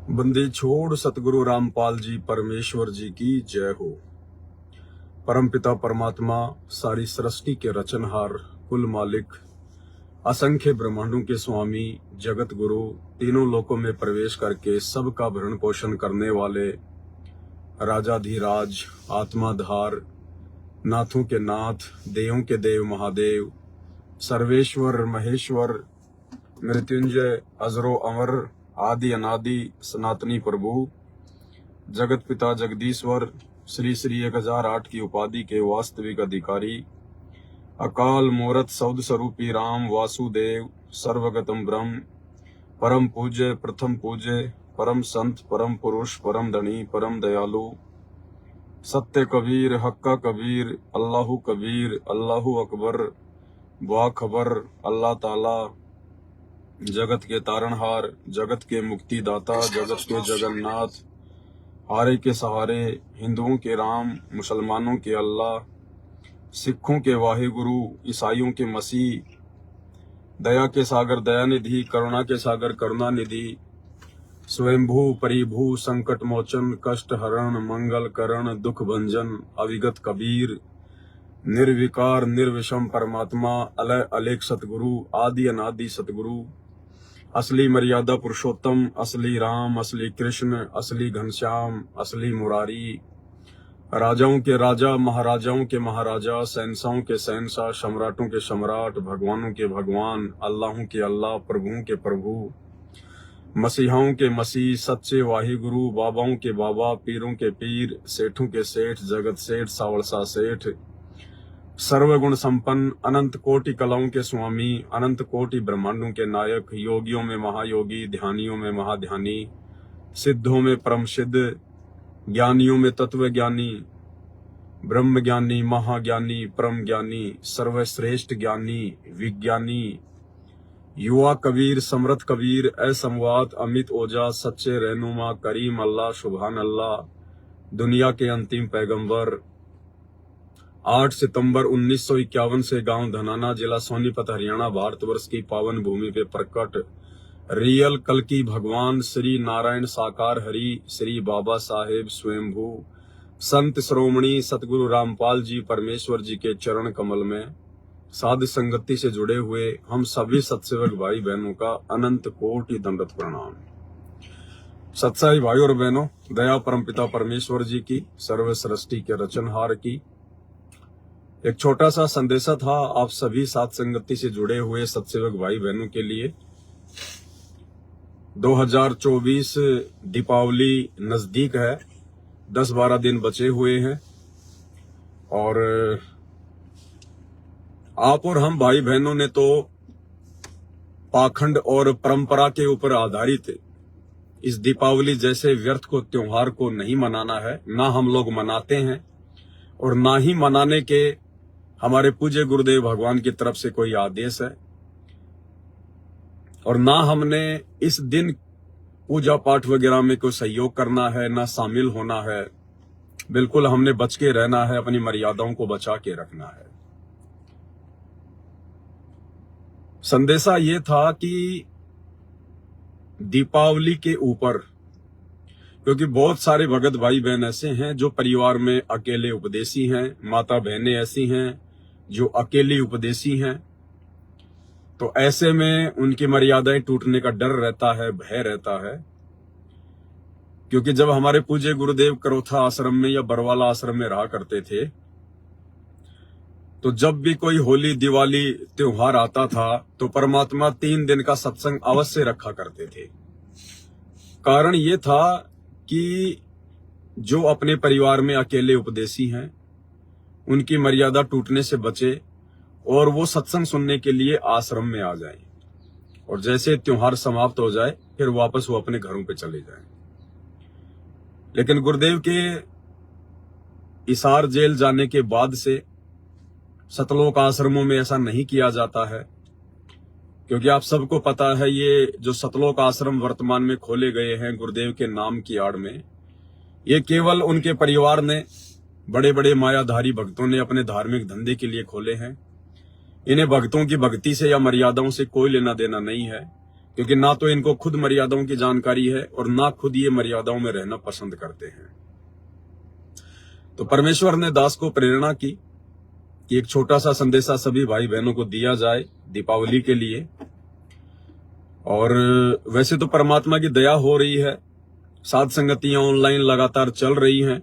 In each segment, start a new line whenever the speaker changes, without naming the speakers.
बंदी छोड़ सतगुरु रामपाल जी परमेश्वर जी की जय हो। परमपिता परमात्मा सारी सृष्टि के रचनहार, कुल मालिक, असंख्य ब्रह्मांडों के स्वामी, जगत गुरु, तीनों लोकों में प्रवेश करके सबका भरण पोषण करने वाले राजाधिराज, आत्माधार, नाथों के नाथ, देवों के देव महादेव, सर्वेश्वर महेश्वर, मृत्युंजय, अजरो अमर, आदि अनादि सनातनी प्रभु, जगत पिता जगदीश्वर, श्री श्री 1008 की उपाधि के वास्तविक अधिकारी, अकाल मूरत सौद स्वरूपी राम वासुदेव, सर्वगतम ब्रह्म, परम पूज्य, प्रथम पूज्य, परम संत, परम पुरुष, परम धनी, परम दयालु, सत्य कबीर, हक्का कबीर, अल्लाहु कबीर, अल्लाहु अकबर, बाखबर, अल्लाह ताला, जगत के तारणहार, जगत के मुक्तिदाता, जगत के जगन्नाथ, हारे के सहारे, हिंदुओं के राम, मुसलमानों के अल्लाह, सिखों के वाहिगुरु, ईसाइयों के मसीह, दया के सागर दयानिधि, करुणा के सागर करुणानिधि, स्वयंभू परिभू, संकट मोचन, कष्ट हरण, मंगल करण, दुख भंजन, अविगत कबीर, निर्विकार निर्विषम परमात्मा, अलय अलेख सतगुरु, आदि अनादि सतगुरु, असली मर्यादा पुरुषोत्तम, असली राम, असली कृष्ण, असली घनश्याम, असली मुरारी, राजाओं के राजा, महाराजाओं के महाराजा, शहंशाहों के शहंशाह, सम्राटों के सम्राट, भगवानों के भगवान, अल्लाहों के अल्लाह, प्रभुओं के प्रभु, मसीहाओं के मसीह, सच्चे वाहिगुरु, बाबाओं के बाबा, पीरों के पीर, सेठों के सेठ, जगत सेठ, सावलसा सेठ, सर्वगुण संपन्न, अनंत कोटि कलाओं के स्वामी, अनंत कोटि ब्रह्मांडों के नायक, योगियों में महायोगी, ध्यानियों में महाध्यानी, सिद्धों में परम सिद्ध, ज्ञानियों में तत्व ज्ञानी, ब्रह्म ज्ञानी, महाज्ञानी, परम ज्ञानी, सर्वश्रेष्ठ ज्ञानी, विज्ञानी, युवा कबीर, समृद्ध कबीर, असंवाद, अमित ओजा, सच्चे रहनुमा, करीम अल्लाह, सुभान अल्लाह, दुनिया के अंतिम पैगंबर, 8 सितंबर 1951 से गांव धनाना, जिला सोनीपत, हरियाणा, भारतवर्ष की पावन भूमि पे प्रकट रियल कल की भगवान श्री नारायण साकार हरि, श्री बाबा साहेब स्वयंभू, संत श्रोमणी सतगुरु रामपाल जी परमेश्वर जी के चरण कमल में साध संगति से जुड़े हुए हम सभी सत्सेवक भाई बहनों का अनंत कोटि दंडवत प्रणाम। सत्साई भाई और बहनों, दया परमपिता परमेश्वर जी की, सर्व सृष्टि के रचनहार की एक छोटा सा संदेशा था आप सभी साथ संगति से जुड़े हुए सत्सेवक भाई बहनों के लिए। 2024 दीपावली नजदीक है, 10-12 दिन बचे हुए हैं और आप और हम भाई बहनों ने तो पाखंड और परंपरा के ऊपर आधारित इस दीपावली जैसे व्यर्थ को त्योहार को नहीं मनाना है, ना हम लोग मनाते हैं और ना ही मनाने के हमारे पूज्य गुरुदेव भगवान की तरफ से कोई आदेश है और ना हमने इस दिन पूजा पाठ वगैरह में कोई सहयोग करना है, ना शामिल होना है। बिल्कुल हमने बच के रहना है, अपनी मर्यादाओं को बचा के रखना है। संदेशा ये था कि दीपावली के ऊपर, क्योंकि बहुत सारे भगत भाई बहन ऐसे हैं जो परिवार में अकेले उपदेशी हैं, माता बहनें ऐसी हैं जो अकेली उपदेशी हैं, तो ऐसे में उनकी मर्यादाएं टूटने का डर रहता है, भय रहता है। क्योंकि जब हमारे पूज्य गुरुदेव करोथा आश्रम में या बरवाला आश्रम में रहा करते थे, तो जब भी कोई होली दिवाली त्योहार आता था तो परमात्मा 3 दिन का सत्संग अवश्य रखा करते थे। कारण ये था कि जो अपने परिवार में अकेले उपदेशी हैं उनकी मर्यादा टूटने से बचे और वो सत्संग सुनने के लिए आश्रम में आ जाएं और जैसे त्योहार समाप्त हो जाए फिर वापस वो अपने घरों पे चले जाएं। लेकिन गुरुदेव के इसार जेल जाने के बाद से सतलोक आश्रमों में ऐसा नहीं किया जाता है, क्योंकि आप सबको पता है ये जो सतलोक आश्रम वर्तमान में खोले गए हैं गुरुदेव के नाम की आड़ में, ये केवल उनके परिवार ने, बड़े बड़े मायाधारी भक्तों ने अपने धार्मिक धंधे के लिए खोले हैं। इन्हें भक्तों की भक्ति से या मर्यादाओं से कोई लेना देना नहीं है। क्योंकि ना तो इनको खुद मर्यादाओं की जानकारी है और ना खुद ये मर्यादाओं में रहना पसंद करते हैं। तो परमेश्वर ने दास को प्रेरणा की कि एक छोटा सा संदेशा सभी भाई बहनों को दिया जाए दीपावली के लिए। और वैसे तो परमात्मा की दया हो रही है, साध संगतियां ऑनलाइन लगातार चल रही हैं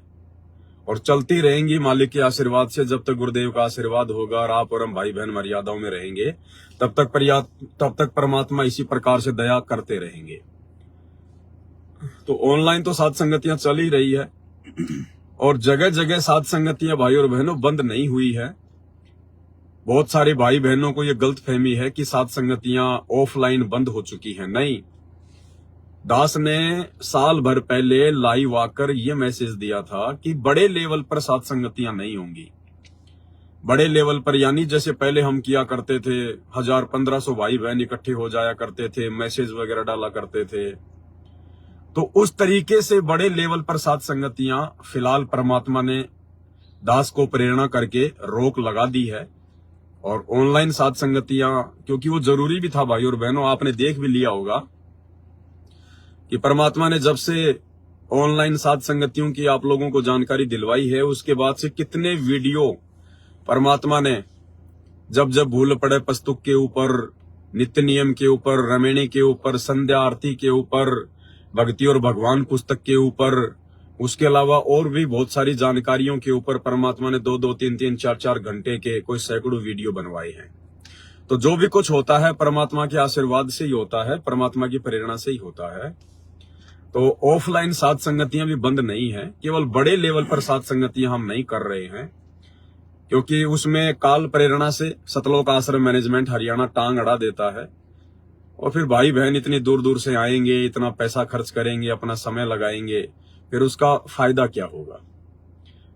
और चलती रहेंगी मालिक के आशीर्वाद से। जब तक गुरुदेव का आशीर्वाद होगा और आप और हम भाई बहन मर्यादाओं में रहेंगे, तब तक परमात्मा इसी प्रकार से दया करते रहेंगे। तो ऑनलाइन तो साध संगतियां चल ही रही है और जगह जगह साध संगतियां भाई और बहनों बंद नहीं हुई है। बहुत सारे भाई बहनों को यह गलत फहमी है कि साध संगतियां ऑफलाइन बंद हो चुकी हैं। नहीं, दास ने साल भर पहले लाइव आकर यह मैसेज दिया था कि बड़े लेवल पर साध संगतियां नहीं होंगी। बड़े लेवल पर यानी जैसे पहले हम किया करते थे, 1000-1500 भाई बहन इकट्ठे हो जाया करते थे, मैसेज वगैरह डाला करते थे, तो उस तरीके से बड़े लेवल पर साध संगतियां फिलहाल परमात्मा ने दास को प्रेरणा करके रोक लगा दी है। और ऑनलाइन साध संगतियां, क्योंकि वो जरूरी भी था भाई और बहनों, आपने देख भी लिया होगा कि परमात्मा ने जब से ऑनलाइन साध संगतियों की आप लोगों को जानकारी दिलवाई है, उसके बाद से कितने वीडियो परमात्मा ने जब जब भूल पड़े पुस्तक के ऊपर, नित्य नियम के ऊपर, रमेणी के ऊपर, संध्या आरती के ऊपर, भक्ति और भगवान पुस्तक के ऊपर, उसके अलावा और भी बहुत सारी जानकारियों के ऊपर परमात्मा ने 2-2, 3-3, 4-4 घंटे के कोई सैकड़ों वीडियो बनवाए हैं। तो जो भी कुछ होता है परमात्मा के आशीर्वाद से ही होता है, परमात्मा की प्रेरणा से ही होता है। तो ऑफलाइन साध संगतियां भी बंद नहीं है, केवल बड़े लेवल पर साध संगतियां हम नहीं कर रहे हैं, क्योंकि उसमें काल प्रेरणा से सतलोक आश्रम मैनेजमेंट हरियाणा टांग अड़ा देता है। और फिर भाई बहन इतनी दूर दूर से आएंगे, इतना पैसा खर्च करेंगे, अपना समय लगाएंगे, फिर उसका फायदा क्या होगा।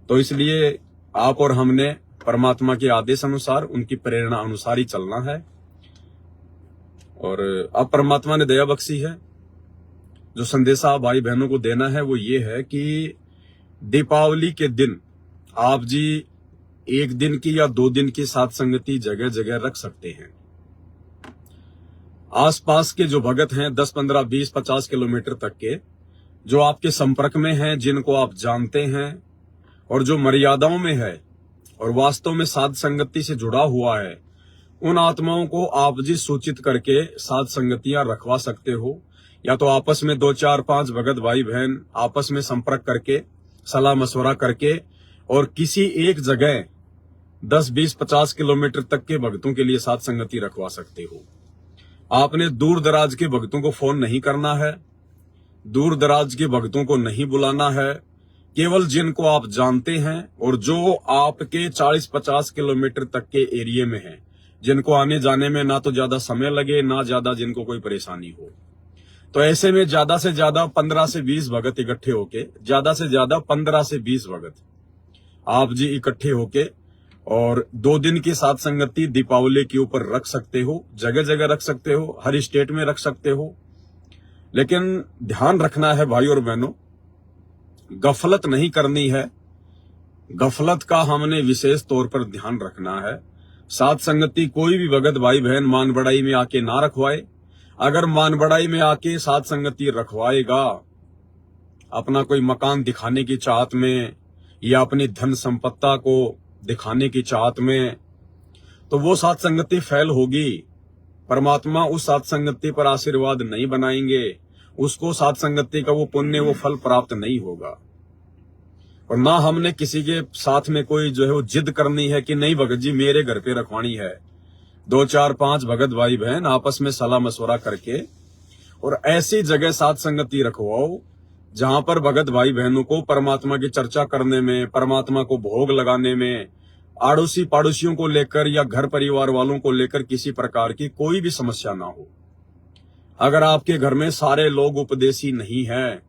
तो इसलिए आप और हमने परमात्मा के आदेश अनुसार, उनकी प्रेरणा अनुसार ही चलना है। और अब परमात्मा ने दया बख्शी है, जो संदेशा भाई बहनों को देना है वो ये है कि दीपावली के दिन आप जी 1 दिन की या 2 दिन की साध संगति जगह जगह रख सकते हैं। आसपास के जो भगत हैं 10, 15, 20, 50 किलोमीटर तक के, जो आपके संपर्क में हैं, जिनको आप जानते हैं और जो मर्यादाओं में है और वास्तव में साध संगति से जुड़ा हुआ है, उन आत्माओं को आप जी सूचित करके साध संगतियां रखवा सकते हो। या तो आपस में 2, 4, 5 भगत भाई बहन आपस में संपर्क करके, सलाह मशवरा करके और किसी एक जगह 10, 20, 50 किलोमीटर तक के भक्तों के लिए साध संगति रखवा सकते हो। आपने दूर दराज के भक्तों को फोन नहीं करना है, दूर दराज के भक्तों को नहीं बुलाना है, केवल जिनको आप जानते हैं और जो आपके 40-50 किलोमीटर तक के एरिया में है, जिनको आने जाने में ना तो ज्यादा समय लगे, ना ज्यादा जिनको कोई परेशानी हो। तो ऐसे में ज्यादा से ज्यादा 15 से 20 भगत इकट्ठे होके, ज्यादा से ज्यादा 15 से 20 भगत आप जी इकट्ठे होके और 2 दिन की साध संगति दीपावली के ऊपर रख सकते हो, जगह जगह रख सकते हो, हर स्टेट में रख सकते हो। लेकिन ध्यान रखना है भाई और बहनों, गफलत नहीं करनी है। गफलत का हमने विशेष तौर पर ध्यान रखना है। साध संगति कोई भी भगत भाई बहन मान बढ़ाई में आके ना रखवाए। अगर मान बढ़ाई में आके साध संगति रखवाएगा अपना कोई मकान दिखाने की चाहत में या अपनी धन संपत्ता को दिखाने की चाहत में, तो वो साध संगति फैल होगी। परमात्मा उस साध संगति पर आशीर्वाद नहीं बनाएंगे, उसको साध संगति का वो पुण्य, वो फल प्राप्त नहीं होगा। और ना हमने किसी के साथ में कोई जो है वो जिद करनी है कि नहीं भगत जी मेरे घर पे रखवानी है। 2, 4, 5 भगत भाई बहन आपस में सलाह मशवरा करके और ऐसी जगह साध संगति रखवाओ जहां पर भगत भाई बहनों को परमात्मा की चर्चा करने में, परमात्मा को भोग लगाने में, आड़ोसी पाड़ोसियों को लेकर या घर परिवार वालों को लेकर किसी प्रकार की कोई भी समस्या ना हो। अगर आपके घर में सारे लोग उपदेशी नहीं हैं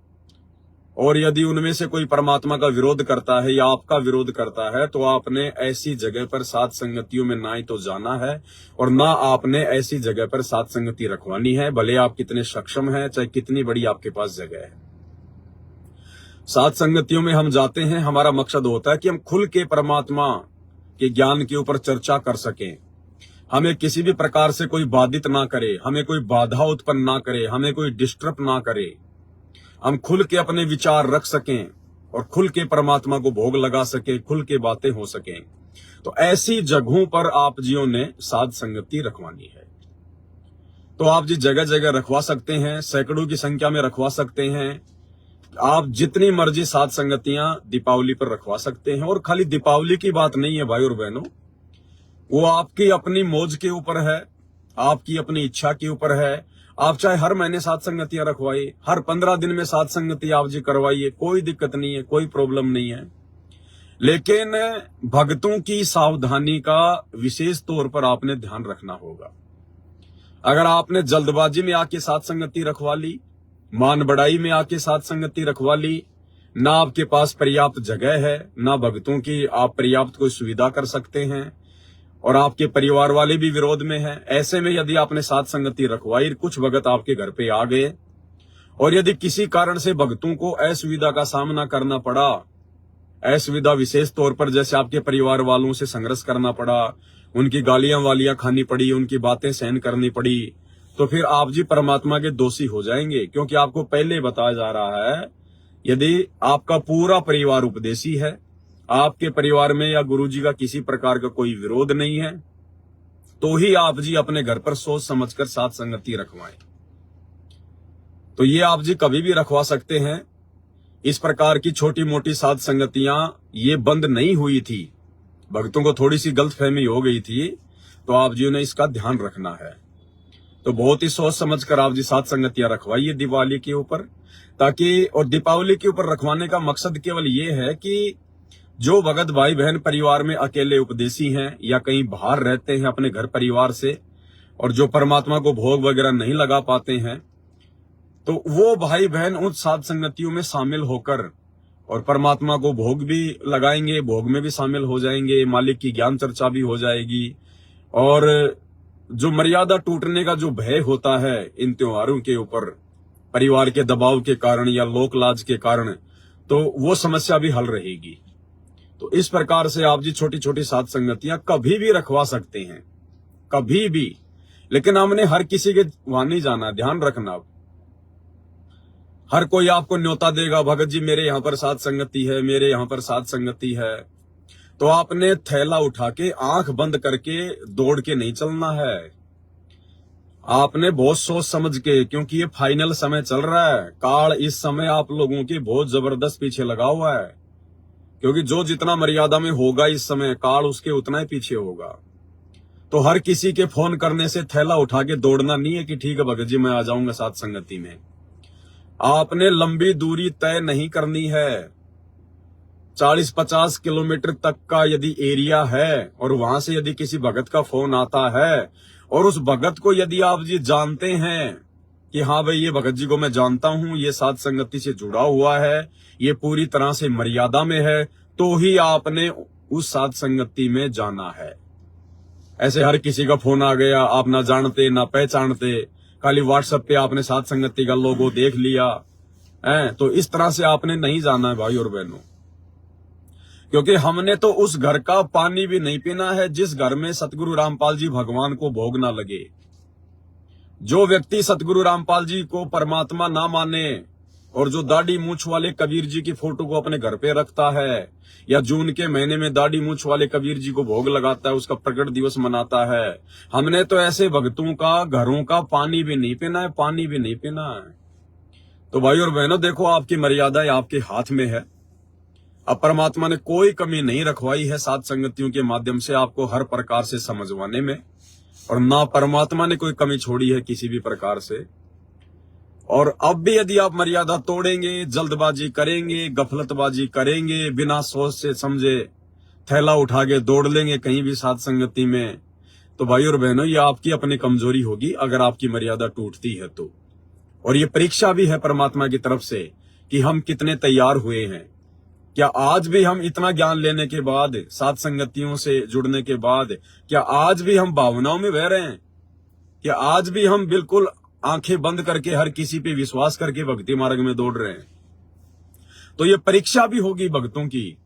और यदि उनमें से कोई परमात्मा का विरोध करता है या आपका विरोध करता है, तो आपने ऐसी जगह पर साध संगतियों में ना ही तो जाना है और ना आपने ऐसी जगह पर साध संगति रखवानी है, भले आप कितने सक्षम हैं, चाहे कितनी बड़ी आपके पास जगह है। साध संगतियों में हम जाते हैं, हमारा मकसद होता है कि हम खुल के परमात्मा के ज्ञान के ऊपर चर्चा कर सकें, हमें किसी भी प्रकार से कोई बाधित ना करे, हमें कोई बाधा उत्पन्न ना करे, हमें कोई डिस्टर्ब ना करे, हम खुल के अपने विचार रख सकें और खुल के परमात्मा को भोग लगा सके, खुल के बातें हो सकें। तो ऐसी जगहों पर आप जियों ने साध संगति रखवानी है। तो आप जी जगह जगह रखवा सकते हैं, सैकड़ों की संख्या में रखवा सकते हैं। आप जितनी मर्जी साध संगतियां दीपावली पर रखवा सकते हैं। और खाली दीपावली की बात नहीं है भाई और बहनों, वो आपकी अपनी मौज के ऊपर है, आपकी अपनी इच्छा के ऊपर है। आप चाहे हर महीने साध संगतियां रखवाइए, हर 15 दिन में साध संगति आप जी करवाइए, कोई दिक्कत नहीं है, कोई प्रॉब्लम नहीं है। लेकिन भक्तों की सावधानी का विशेष तौर पर आपने ध्यान रखना होगा। अगर आपने जल्दबाजी में आके साध संगति रखवा ली, मान बढ़ाई में आके साध संगति रखवा ली, ना आपके पास पर्याप्त जगह है, ना भक्तों की आप पर्याप्त कोई सुविधा कर सकते हैं, और आपके परिवार वाले भी विरोध में हैं, ऐसे में यदि आपने साध संगति रखवाई, कुछ भगत आपके घर पे आ गए, और यदि किसी कारण से भक्तों को असुविधा का सामना करना पड़ा, असुविधा विशेष तौर पर जैसे आपके परिवार वालों से संघर्ष करना पड़ा, उनकी गालियां वालियां खानी पड़ी, उनकी बातें सहन करनी पड़ी, तो फिर आप जी परमात्मा के दोषी हो जाएंगे। क्योंकि आपको पहले बताया जा रहा है, यदि आपका पूरा परिवार उपदेशी है, आपके परिवार में या गुरुजी का किसी प्रकार का कोई विरोध नहीं है, तो ही आप जी अपने घर पर सोच समझकर साध संगति रखवाएं। तो ये आप जी कभी भी रखवा सकते हैं। इस प्रकार की छोटी मोटी साध संगतियां ये बंद नहीं हुई थी, भक्तों को थोड़ी सी गलतफहमी हो गई थी, तो आप जी ने इसका ध्यान रखना है। तो बहुत ही सोच समझकर आप जी साध संगतियां रखवाइए दिवाली के ऊपर, ताकि, और दीपावली के ऊपर रखवाने का मकसद केवल ये है कि जो भगत भाई बहन परिवार में अकेले उपदेशी हैं या कहीं बाहर रहते हैं अपने घर परिवार से, और जो परमात्मा को भोग वगैरह नहीं लगा पाते हैं, तो वो भाई बहन उन साध संगतियों में शामिल होकर और परमात्मा को भोग भी लगाएंगे, भोग में भी शामिल हो जाएंगे, मालिक की ज्ञान चर्चा भी हो जाएगी। और जो मर्यादा टूटने का जो भय होता है इन त्योहारों के ऊपर परिवार के दबाव के कारण या लोक लाज के कारण, तो वो समस्या भी हल रहेगी। तो इस प्रकार से आप जी छोटी छोटी साध संगतियां कभी भी रखवा सकते हैं, कभी भी। लेकिन हमने हर किसी के वहां नहीं जाना, ध्यान रखना। हर कोई आपको न्योता देगा, भगत जी मेरे यहाँ पर साध संगति है, मेरे यहाँ पर साध संगति है, तो आपने थैला उठा के आंख बंद करके दौड़ के नहीं चलना है। आपने बहुत सोच समझ के, क्योंकि ये फाइनल समय चल रहा है, काल इस समय आप लोगों की बहुत जबरदस्त पीछे लगा हुआ है। क्योंकि जो जितना मर्यादा में होगा इस समय, काल उसके उतना ही पीछे होगा। तो हर किसी के फोन करने से थैला उठा के दौड़ना नहीं है कि ठीक है भगत जी मैं आ जाऊंगा साध संगति में। आपने लंबी दूरी तय नहीं करनी है। 40-50 किलोमीटर तक का यदि एरिया है और वहां से यदि किसी भगत का फोन आता है और उस भगत को यदि आप जी जानते हैं कि हाँ भाई ये भगत जी को मैं जानता हूं, ये साध संगति से जुड़ा हुआ है, ये पूरी तरह से मर्यादा में है, तो ही आपने उस साध संगति में जाना है। ऐसे हर किसी का फोन आ गया, आप ना जानते ना पहचानते, खाली व्हाट्सएप पे आपने साध संगति का लोगो देख लिया है, तो इस तरह से आपने नहीं जाना है भाई और बहनों। क्योंकि हमने तो उस घर का पानी भी नहीं पीना है जिस घर में सतगुरु रामपाल जी भगवान को भोग ना लगे। जो व्यक्ति सतगुरु रामपाल जी को परमात्मा ना माने और जो दाढ़ी मूछ वाले कबीर जी की फोटो को अपने घर पे रखता है, या जून के महीने में दाढ़ी मूछ वाले कबीर जी को भोग लगाता है, उसका प्रकट दिवस मनाता है, हमने तो ऐसे भक्तों का घरों का पानी भी नहीं पीना है, पानी भी नहीं पीना है। तो भाई और बहनों देखो, आपकी मर्यादा आपके हाथ में है। अब परमात्मा ने कोई कमी नहीं रखवाई है साध संगतियों के माध्यम से आपको हर प्रकार से समझवाने में, और ना परमात्मा ने कोई कमी छोड़ी है किसी भी प्रकार से। और अब भी यदि आप मर्यादा तोड़ेंगे, जल्दबाजी करेंगे, गफलतबाजी करेंगे, बिना सोच से समझे थैला उठा के दौड़ लेंगे कहीं भी साध संगति में, तो भाई और बहनों ये आपकी अपनी कमजोरी होगी अगर आपकी मर्यादा टूटती है तो। और ये परीक्षा भी है परमात्मा की तरफ से कि हम कितने तैयार हुए हैं। क्या आज भी हम इतना ज्ञान लेने के बाद, साध संगतियों से जुड़ने के बाद, क्या आज भी हम भावनाओं में बह रहे हैं? क्या आज भी हम बिल्कुल आंखें बंद करके हर किसी पे विश्वास करके भक्ति मार्ग में दौड़ रहे हैं? तो ये परीक्षा भी होगी भक्तों की।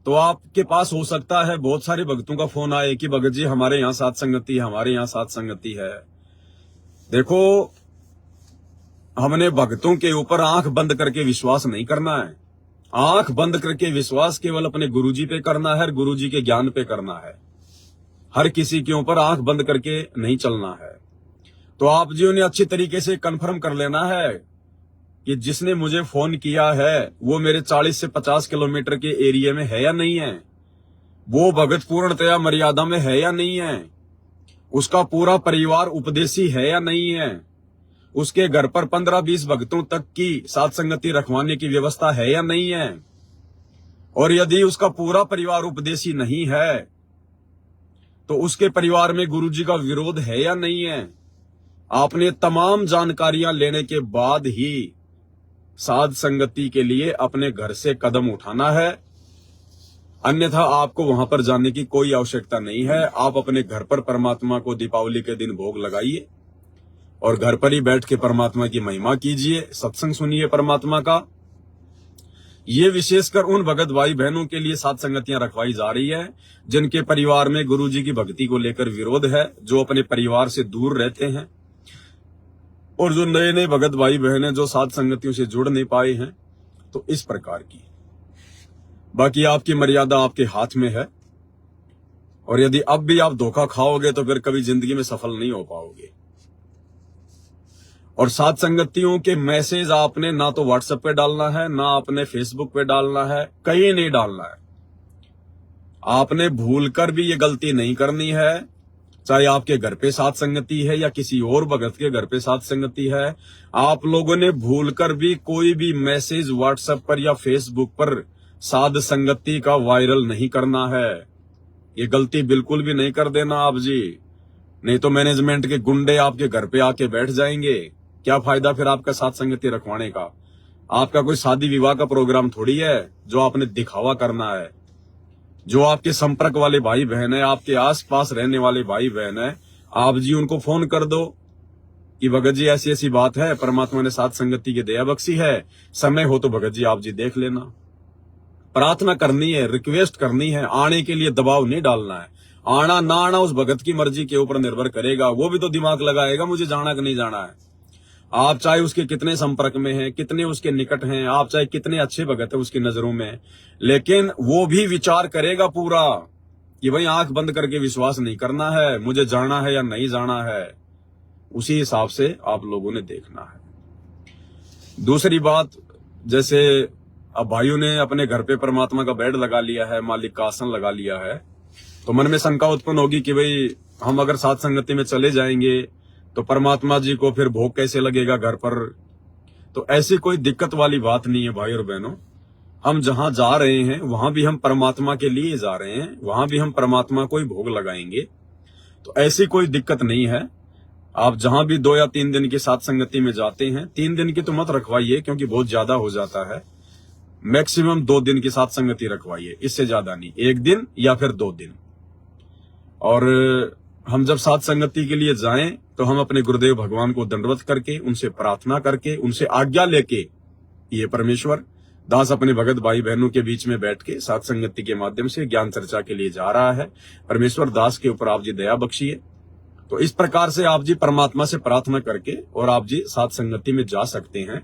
तो आपके पास हो सकता है बहुत सारे भक्तों का फोन आए कि भगत जी हमारे यहाँ साथ संगति है, हमारे यहाँ साथ संगति है। देखो, हमने भक्तों के ऊपर आंख बंद करके विश्वास नहीं करना है। आंख बंद करके विश्वास केवल अपने गुरुजी पे करना है, गुरुजी के ज्ञान पे करना है। हर किसी के ऊपर आंख बंद करके नहीं चलना है। तो आप जी ने अच्छी तरीके से कंफर्म कर लेना है कि जिसने मुझे फोन किया है वो मेरे 40 से 50 किलोमीटर के एरिया में है या नहीं है, वो भगत पूर्णतया मर्यादा में है या नहीं है, उसका पूरा परिवार उपदेशी है या नहीं है, उसके घर पर 15-20 भक्तों तक की साथ संगति रखवाने की व्यवस्था है या नहीं है। और यदि उसका पूरा परिवार उपदेशी नहीं है तो उसके परिवार में गुरुजी का विरोध है या नहीं है। आपने तमाम जानकारियां लेने के बाद ही साध संगति के लिए अपने घर से कदम उठाना है, अन्यथा आपको वहां पर जाने की कोई आवश्यकता नहीं है। आप अपने घर पर परमात्मा को दीपावली के दिन भोग लगाइए और घर पर ही बैठ के परमात्मा की महिमा कीजिए, सत्संग सुनिए परमात्मा का। ये विशेषकर उन भगत भाई बहनों के लिए साथ संगतियां रखवाई जा रही है जिनके परिवार में गुरुजी की भक्ति को लेकर विरोध है, जो अपने परिवार से दूर रहते हैं, और जो नए नए भगत भाई बहन हैं जो साथ संगतियों से जुड़ नहीं पाए हैं। तो इस प्रकार की, बाकी आपकी मर्यादा आपके हाथ में है, और यदि अब भी आप धोखा खाओगे तो फिर कभी जिंदगी में सफल नहीं हो पाओगे। और साथ संगतियों के मैसेज आपने ना तो व्हाट्सएप पे डालना है, ना आपने फेसबुक पे डालना है, कहीं नहीं डालना है। आपने भूलकर भी ये गलती नहीं करनी है, चाहे आपके घर पे साथ संगति है या किसी और भगत के घर पे साथ संगति है। आप लोगों ने भूलकर भी कोई भी मैसेज व्हाट्सएप पर या फेसबुक पर साध संगति का वायरल नहीं करना है। ये गलती बिल्कुल भी नहीं कर देना आप जी, नहीं तो मैनेजमेंट के गुंडे आपके घर पे आके बैठ जाएंगे। क्या फायदा फिर आपका साथ संगति रखवाने का। आपका कोई शादी विवाह का प्रोग्राम थोड़ी है जो आपने दिखावा करना है। जो आपके संपर्क वाले भाई बहन है, आपके आसपास रहने वाले भाई बहन है, आप जी उनको फोन कर दो कि भगत जी ऐसी ऐसी बात है, परमात्मा ने साथ संगति की दया बख्शी है, समय हो तो भगत जी आप जी देख लेना। प्रार्थना करनी है, रिक्वेस्ट करनी है, आने के लिए दबाव नहीं डालना है। आना ना आना उस भगत की मर्जी के ऊपर निर्भर करेगा, वो भी तो दिमाग लगाएगा मुझे जाना कि नहीं जाना है। आप चाहे उसके कितने संपर्क में हैं, कितने उसके निकट हैं, आप चाहे कितने अच्छे भगत है उसकी नजरों में, लेकिन वो भी विचार करेगा पूरा कि भाई आंख बंद करके विश्वास नहीं करना है, मुझे जाना है या नहीं जाना है। उसी हिसाब से आप लोगों ने देखना है। दूसरी बात, जैसे अब भाइयों ने अपने घर पे परमात्मा का बेड लगा लिया है, मालिक का आसन लगा लिया है, तो मन में शंका उत्पन्न होगी कि भाई हम अगर साथ संगति में चले जाएंगे तो परमात्मा जी को फिर भोग कैसे लगेगा घर पर। तो ऐसी कोई दिक्कत वाली बात नहीं है भाई और बहनों। हम जहां जा रहे हैं वहां भी हम परमात्मा के लिए जा रहे हैं, वहां भी हम परमात्मा को ही भोग लगाएंगे। तो ऐसी कोई दिक्कत नहीं है। आप जहां भी 2 या 3 दिन की साथ संगति में जाते हैं, 3 दिन की तो मत रखवाइए क्योंकि बहुत ज्यादा हो जाता है। मैक्सिमम 2 दिन की साथ संगति रखवाइए, इससे ज्यादा नहीं, 1 दिन या फिर 2 दिन। और हम जब साथ संगति के लिए जाएं तो हम अपने गुरुदेव भगवान को दंडवत करके, उनसे प्रार्थना करके, उनसे आज्ञा लेके, ये परमेश्वर दास अपने भगत भाई बहनों के बीच में बैठ के साथ संगति के माध्यम से ज्ञान चर्चा के लिए जा रहा है, परमेश्वर दास के ऊपर आप जी दया बख्शिए। तो इस प्रकार से आप जी परमात्मा से प्रार्थना करके और आप जी साथ संगति में जा सकते हैं।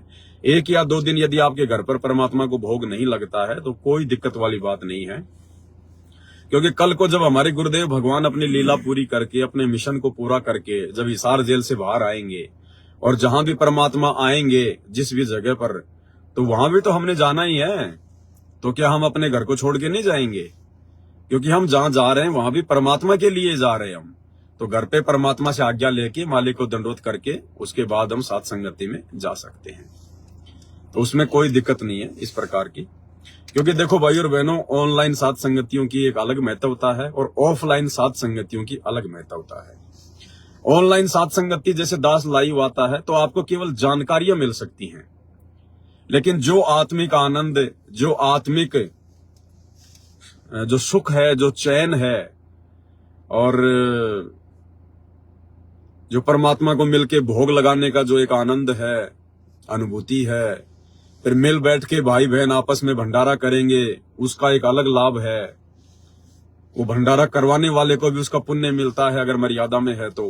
1 या 2 दिन यदि आपके घर पर परमात्मा को भोग नहीं लगता है तो कोई दिक्कत वाली बात नहीं है, क्योंकि कल को जब हमारे गुरुदेव भगवान अपनी लीला पूरी करके, अपने मिशन को पूरा करके जब हिसार जेल से बाहर आएंगे और जहां भी परमात्मा आएंगे जिस भी जगह पर, तो वहां भी तो हमने जाना ही है। तो क्या हम अपने घर को छोड़ के नहीं जाएंगे? क्योंकि हम जहां जा रहे हैं वहां भी परमात्मा के लिए जा रहे हैं हम। तो घर पे परमात्मा से आज्ञा लेके, मालिक को दंडवत करके, उसके बाद हम साथ संगति में जा सकते हैं। तो उसमें कोई दिक्कत नहीं है इस प्रकार की। क्योंकि देखो भाई और बहनों, ऑनलाइन साथ संगतियों की एक अलग महत्वता है और ऑफलाइन साथ संगतियों की अलग महत्वता है। ऑनलाइन साथ संगति जैसे दास लाइव आता है तो आपको केवल जानकारियां मिल सकती हैं, लेकिन जो आत्मिक आनंद, जो आत्मिक जो सुख है, जो चैन है, और जो परमात्मा को मिलके भोग लगाने का जो एक आनंद है, अनुभूति है, फिर मिल बैठ के भाई बहन आपस में भंडारा करेंगे, उसका एक अलग लाभ है। वो भंडारा करवाने वाले को भी उसका पुण्य मिलता है अगर मर्यादा में है तो,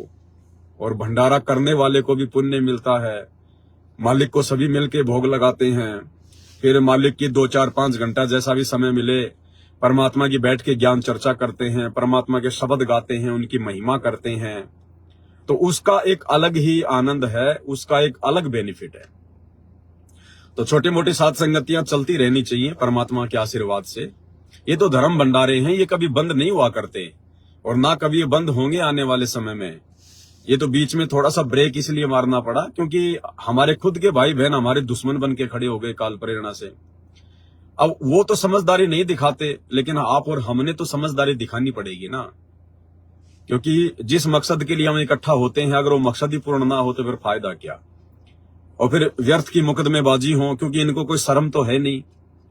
और भंडारा करने वाले को भी पुण्य मिलता है। मालिक को सभी मिलके भोग लगाते हैं। फिर मालिक की 2, 4, 5 घंटा जैसा भी समय मिले परमात्मा की बैठ के ज्ञान चर्चा करते हैं, परमात्मा के शब्द गाते हैं, उनकी महिमा करते हैं, तो उसका एक अलग ही आनंद है, उसका एक अलग बेनिफिट है। तो छोटी मोटी साध संगतियां चलती रहनी चाहिए परमात्मा के आशीर्वाद से। ये तो धर्म भंडारे हैं, ये कभी बंद नहीं हुआ करते और ना कभी ये बंद होंगे आने वाले समय में। ये तो बीच में थोड़ा सा ब्रेक इसलिए मारना पड़ा क्योंकि हमारे खुद के भाई बहन हमारे दुश्मन बन के खड़े हो गए काल प्रेरणा से। अब वो तो समझदारी नहीं दिखाते, लेकिन आप और हमने तो समझदारी दिखानी पड़ेगी ना, क्योंकि जिस मकसद के लिए हम इकट्ठा होते हैं अगर वो मकसद ही पूर्ण ना हो तो फिर फायदा क्या। और फिर व्यर्थ की मुकदमेबाजी हो, क्योंकि इनको कोई शर्म तो है नहीं।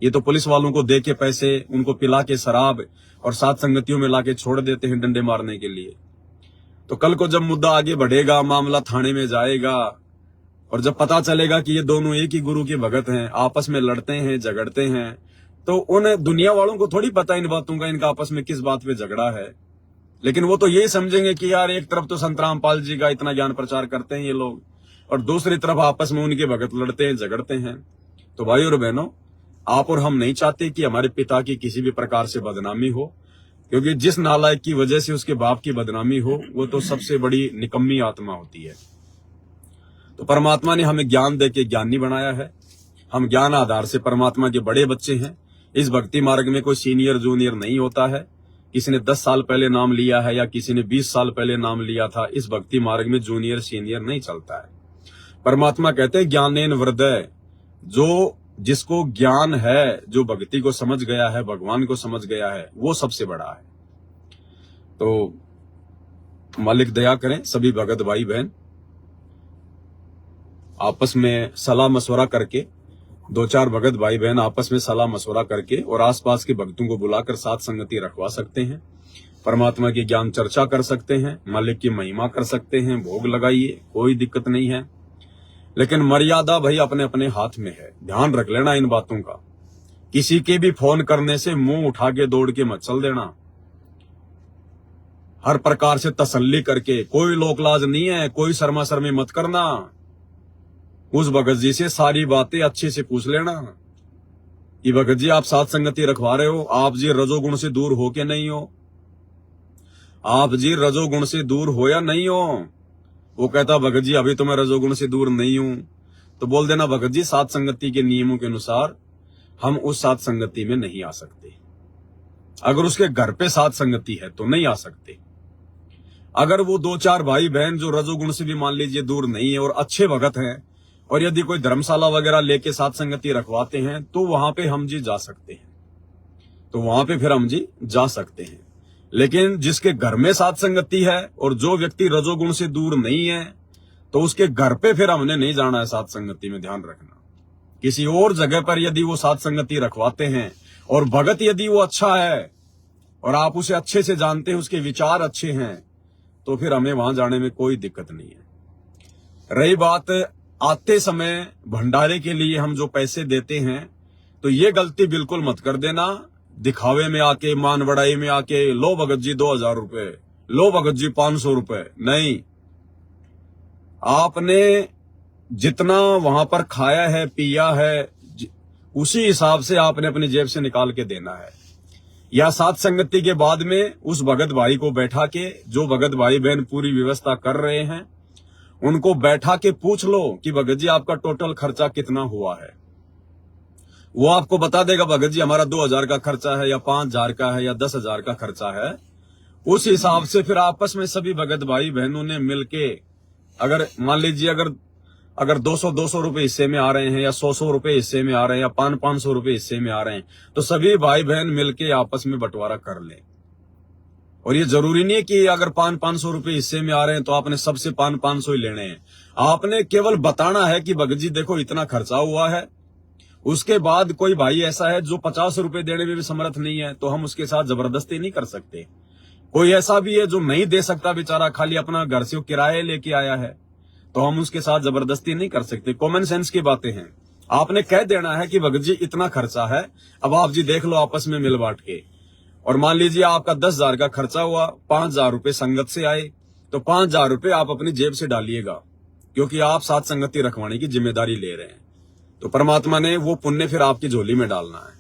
ये तो पुलिस वालों को दे के पैसे, उनको पिला के शराब और साथ संगतियों में लाके छोड़ देते हैं डंडे मारने के लिए। तो कल को जब मुद्दा आगे बढ़ेगा, मामला थाने में जाएगा और जब पता चलेगा कि ये दोनों एक ही गुरु के भगत हैं, आपस में लड़ते हैं, झगड़ते हैं, तो उन दुनिया वालों को थोड़ी पता इन बातों का, इनका आपस में किस बात पे झगड़ा है। लेकिन वो तो यही समझेंगे कि यार एक तरफ तो संत रामपाल जी का इतना ज्ञान प्रचार करते हैं ये लोग, और दूसरी तरफ आपस में उनके भगत लड़ते हैं, झगड़ते हैं। तो भाई और बहनों, आप और हम नहीं चाहते कि हमारे पिता की किसी भी प्रकार से बदनामी हो, क्योंकि जिस नालायक की वजह से उसके बाप की बदनामी हो वो तो सबसे बड़ी निकम्मी आत्मा होती है। तो परमात्मा ने हमें ज्ञान देके ज्ञानी बनाया है। हम ज्ञान आधार से परमात्मा के बड़े बच्चे हैं। इस भक्ति मार्ग में कोई सीनियर जूनियर नहीं होता है। किसी ने 10 साल पहले नाम लिया है या किसी ने 20 साल पहले नाम लिया था, इस भक्ति मार्ग में जूनियर सीनियर नहीं चलता है। परमात्मा कहते हैं ज्ञानेन वृद्धय, जो जिसको ज्ञान है, जो भक्ति को समझ गया है, भगवान को समझ गया है, वो सबसे बड़ा है। तो मालिक दया करें, सभी भगत भाई बहन आपस में सलाह मशवरा करके, 2-4 भगत भाई बहन आपस में सलाह मशवरा करके और आसपास के भक्तों को बुलाकर साथ संगति रखवा सकते हैं, परमात्मा की ज्ञान चर्चा कर सकते हैं, मालिक की महिमा कर सकते हैं, भोग लगाइए, कोई दिक्कत नहीं है। लेकिन मर्यादा भाई अपने अपने हाथ में है, ध्यान रख लेना इन बातों का। किसी के भी फोन करने से मुंह उठा के दौड़ के मत चल देना, हर प्रकार से तसल्ली करके, कोई लोकलाज नहीं है, कोई शर्मा शर्मी मत करना। उस भगत जी से सारी बातें अच्छे से पूछ लेना कि भगत जी आप साथ संगति रखवा रहे हो, आप जी रजोगुण से दूर हो के नहीं हो, आप जी रजोगुण से दूर हो या नहीं हो। वो कहता भगत जी अभी तो मैं रजोगुण से दूर नहीं हूं, तो बोल देना भगत जी साथ संगति के नियमों के अनुसार हम उस साथ संगति में नहीं आ सकते। अगर उसके घर पे साथ संगति है तो नहीं आ सकते। अगर वो 2-4 भाई बहन जो रजोगुण से भी मान लीजिए दूर नहीं है और अच्छे भगत हैं, और यदि कोई धर्मशाला वगैरह लेके साथ संगति रखवाते हैं, तो वहां पे हम जी जा सकते हैं, तो वहां पे फिर हम जी जा सकते हैं। लेकिन जिसके घर में साथ संगति है और जो व्यक्ति रजोगुण से दूर नहीं है, तो उसके घर पे फिर हमने नहीं जाना है साथ संगति में, ध्यान रखना। किसी और जगह पर यदि वो साथ संगति रखवाते हैं और भगत यदि वो अच्छा है और आप उसे अच्छे से जानते हैं, उसके विचार अच्छे हैं, तो फिर हमें वहां जाने में कोई दिक्कत नहीं है। रही बात आते समय भंडारे के लिए हम जो पैसे देते हैं, तो ये गलती बिल्कुल मत कर देना, दिखावे में आके, मान बढ़ाई में आके, लो भगत जी 2000 रुपए, लो भगत जी 500 रुपए। नहीं, आपने जितना वहां पर खाया है, पिया है, उसी हिसाब से आपने अपनी जेब से निकाल के देना है। या साथ संगति के बाद में उस भगत भाई को बैठा के, जो भगत भाई बहन पूरी व्यवस्था कर रहे हैं, उनको बैठा के पूछ लो कि भगत जी आपका टोटल खर्चा कितना हुआ है। वो आपको बता देगा भगत जी हमारा 2000 का खर्चा है या 5000 का है या 10,000 का खर्चा है। उस हिसाब से फिर आपस में सभी भगत भाई बहनों ने मिलके, अगर मान लीजिए अगर 200 रुपए हिस्से में आ रहे हैं या 100 रुपए हिस्से में आ रहे हैं या 500 रुपए हिस्से में आ रहे हैं, तो सभी भाई बहन मिलके आपस में बंटवारा कर लें। और ये जरूरी नहीं है कि अगर 500 रुपए हिस्से में आ रहे हैं तो आपने सबसे 500 ही लेने हैं। आपने केवल बताना है कि भगत जी देखो इतना खर्चा हुआ है। उसके बाद कोई भाई ऐसा है जो 50 रुपए देने में भी समर्थ नहीं है, तो हम उसके साथ जबरदस्ती नहीं कर सकते। कोई ऐसा भी है जो नहीं दे सकता बेचारा, खाली अपना घर से किराए लेके आया है, तो हम उसके साथ जबरदस्ती नहीं कर सकते। कॉमन सेंस की बातें हैं। आपने कह देना है कि भगत जी इतना खर्चा है, अब आप जी देख लो आपस में मिल बांट के। और मान लीजिए आपका 10,000 का खर्चा हुआ, 5,000 रुपए संगत से आए, तो 5,000 रुपए आप अपनी जेब से डालिएगा, क्योंकि आप साथ संगति रखवाने की जिम्मेदारी ले रहे हैं। तो परमात्मा ने वो पुण्य फिर आपकी झोली में डालना है।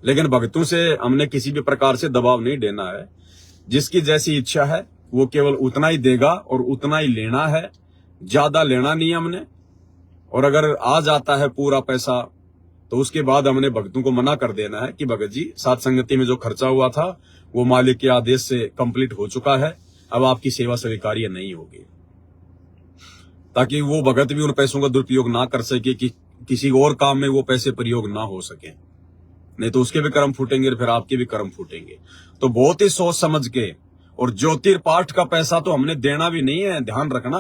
लेकिन भक्तों से हमने किसी भी प्रकार से दबाव नहीं देना है। जिसकी जैसी इच्छा है वो केवल उतना ही देगा और उतना ही लेना है, ज्यादा लेना नहीं हमने। और अगर आ जाता है पूरा पैसा तो उसके बाद हमने भक्तों को मना कर देना है कि भगत जी साथ संगति में जो खर्चा हुआ था वो मालिक के आदेश से कंप्लीट हो चुका है, अब आपकी सेवा स्वीकार्य नहीं होगी, ताकि वो भगत भी उन पैसों का दुरुपयोग ना कर सके कि किसी और काम में वो पैसे प्रयोग ना हो सके, नहीं तो उसके भी कर्म फूटेंगे और फिर आपके भी कर्म फूटेंगे। तो बहुत ही सोच समझ के, और ज्योतिर्पाठ का पैसा तो हमने देना भी नहीं है, ध्यान रखना,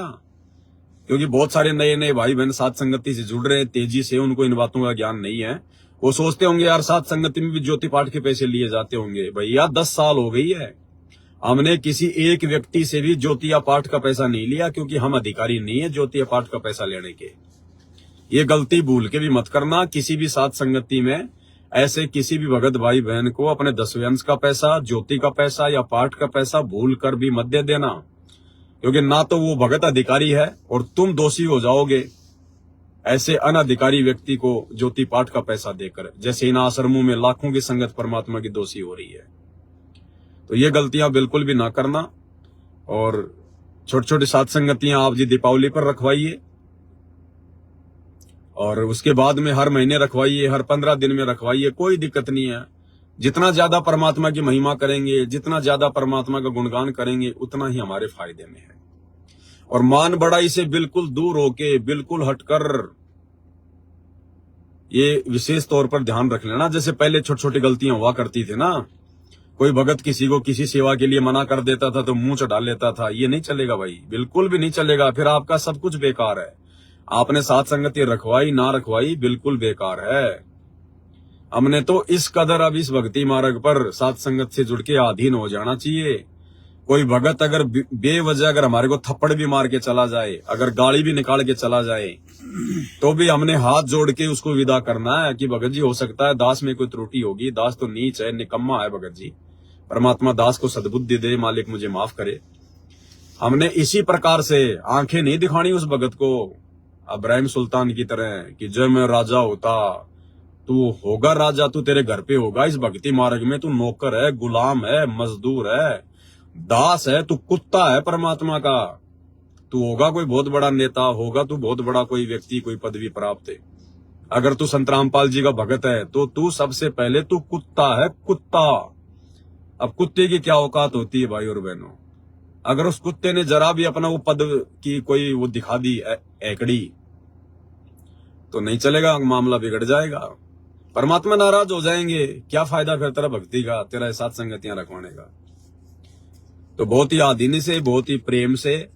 क्योंकि बहुत सारे नए नए भाई बहन साथ संगति से जुड़ रहे हैं तेजी से, उनको इन बातों का ज्ञान नहीं है। वो सोचते होंगे यार साथ संगति में भी ज्योति पाठ के पैसे लिए जाते होंगे। भैया 10 साल हो गई है, हमने किसी एक व्यक्ति से भी ज्योतिया पाठ का पैसा नहीं लिया, क्योंकि हम अधिकारी नहीं है ज्योतिया पाठ का पैसा लेने के। ये गलती भूल के भी मत करना। किसी भी साथ संगति में ऐसे किसी भी भगत भाई बहन को अपने 10वें अंश का पैसा, ज्योति का पैसा या पाठ का पैसा भूल कर भी मत दे देना, क्योंकि ना तो वो भगत अधिकारी है और तुम दोषी हो जाओगे ऐसे अनधिकारी व्यक्ति को ज्योति पाठ का पैसा देकर, जैसे इन आश्रमों में लाखों की संगत परमात्मा की दोषी हो रही है। तो ये गलतियां बिल्कुल भी ना करना। और छोटी छोटी साथ संगतियां आप जी दीपावली पर रखवाइए, और उसके बाद में हर महीने रखवाइए, हर 15 दिन में रखवाइए, कोई दिक्कत नहीं है। जितना ज्यादा परमात्मा की महिमा करेंगे, जितना ज्यादा परमात्मा का गुणगान करेंगे, उतना ही हमारे फायदे में है। और मान बड़ाई से बिल्कुल दूर होके, बिल्कुल हटकर, ये विशेष तौर पर ध्यान रख लेना। जैसे पहले छोटी छोटी गलतियां हुआ करती थी ना, कोई भगत किसी को किसी सेवा के लिए मना कर देता था तो मुंह चढ़ा लेता था, ये नहीं चलेगा भाई, बिल्कुल भी नहीं चलेगा। फिर आपका सब कुछ बेकार है। आपने साथ संगति रखवाई ना रखवाई बिल्कुल बेकार है। हमने तो इस कदर अब इस भक्ति मार्ग पर साथ संगत से जुड़ के अधीन हो जाना चाहिए। कोई भगत अगर बेवजह अगर हमारे को थप्पड़ भी मार के चला जाए, अगर गाली भी निकाल के चला जाए, तो भी हमने हाथ जोड़ के उसको विदा करना है कि भगत जी हो सकता है दास में कोई त्रुटि होगी, दास तो नीच है, निकम्मा है भगत जी, परमात्मा दास को सद्बुद्धि दे, मालिक मुझे माफ करे। हमने इसी प्रकार से आंखें नहीं दिखानी उस भगत को इब्राहिम सुल्तान की तरह कि जब मैं राजा होता, तू होगा राजा, तू तेरे घर पे होगा। इस भक्ति मार्ग में तू नौकर है, गुलाम है, मजदूर है, दास है, तू कुत्ता है परमात्मा का। तू होगा कोई बहुत बड़ा नेता, होगा तू बहुत बड़ा कोई व्यक्ति, कोई पदवी प्राप्त है। अगर तू संत रामपाल जी का भगत है तो तू सबसे पहले तू कुत्ता है, कुत्ता। अब कुत्ते की क्या औकात होती है भाई और बहनों, अगर उस कुत्ते ने जरा भी अपना वो पद की कोई वो दिखा दी एकड़ी, तो नहीं चलेगा, मामला बिगड़ जाएगा, परमात्मा नाराज हो जाएंगे। क्या फायदा फिर तेरा भक्ति का, तेरा साथ संगतियां रखवाने का। तो बहुत ही आधीनी से, बहुत ही प्रेम से,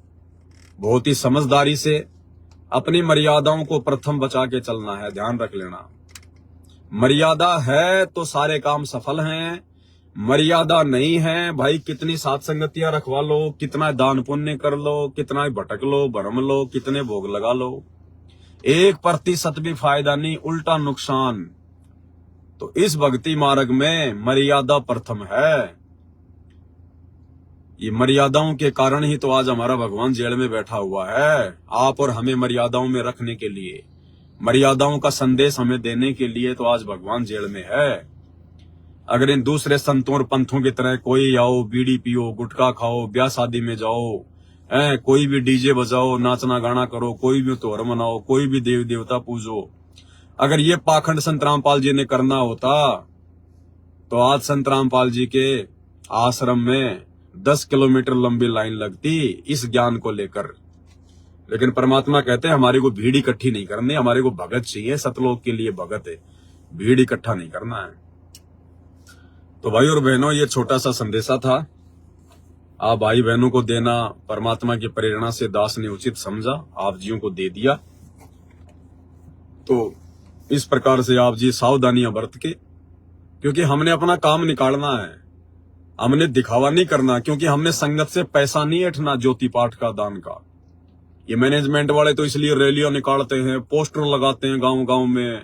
बहुत ही समझदारी से अपनी मर्यादाओं को प्रथम बचा के चलना है। ध्यान रख लेना, मर्यादा है तो सारे काम सफल हैं, मर्यादा नहीं है भाई कितनी साथ संगतियां रखवा लो, कितना दान पुण्य कर लो, कितना भटक लो, भरम लो, कितने भोग लगा लो, 1% भी फायदा नहीं, उल्टा नुकसान। तो इस भक्ति मार्ग में मर्यादा प्रथम है। ये मर्यादाओं के कारण ही तो आज हमारा भगवान जेल में बैठा हुआ है, आप और हमें मर्यादाओं में रखने के लिए, मर्यादाओं का संदेश हमें देने के लिए तो आज भगवान जेल में है। अगर इन दूसरे संतों और पंथों की तरह कोई आओ, बीड़ी पियो, गुटखा खाओ, ब्याह शादी में जाओ, कोई भी डीजे बजाओ, नाचना गाना करो, कोई भी त्योहार मनाओ, कोई भी देव देवता पूजो, अगर ये पाखंड संत रामपाल जी ने करना होता तो आज संत रामपाल जी के आश्रम में 10 किलोमीटर लंबी लाइन लगती इस ज्ञान को लेकर। लेकिन परमात्मा कहते हैं हमारे को भीड़ इकट्ठी नहीं करनी, हमारे को भगत चाहिए, सतलोक के लिए भगत है, भीड़ इकट्ठा नहीं करना है। तो भाई और बहनों, ये छोटा सा संदेशा था, आप भाई बहनों को देना परमात्मा की प्रेरणा से दास ने उचित समझा, आप जियों को दे दिया। तो इस प्रकार से आप जी सावधानियां बरत के, क्योंकि हमने अपना काम निकालना है, हमने दिखावा नहीं करना, क्योंकि हमने संगत से पैसा नहीं ऐंठना ज्योति पाठ का, दान का। ये मैनेजमेंट वाले तो इसलिए रैलियां निकालते हैं, पोस्टर लगाते हैं गांव गांव में,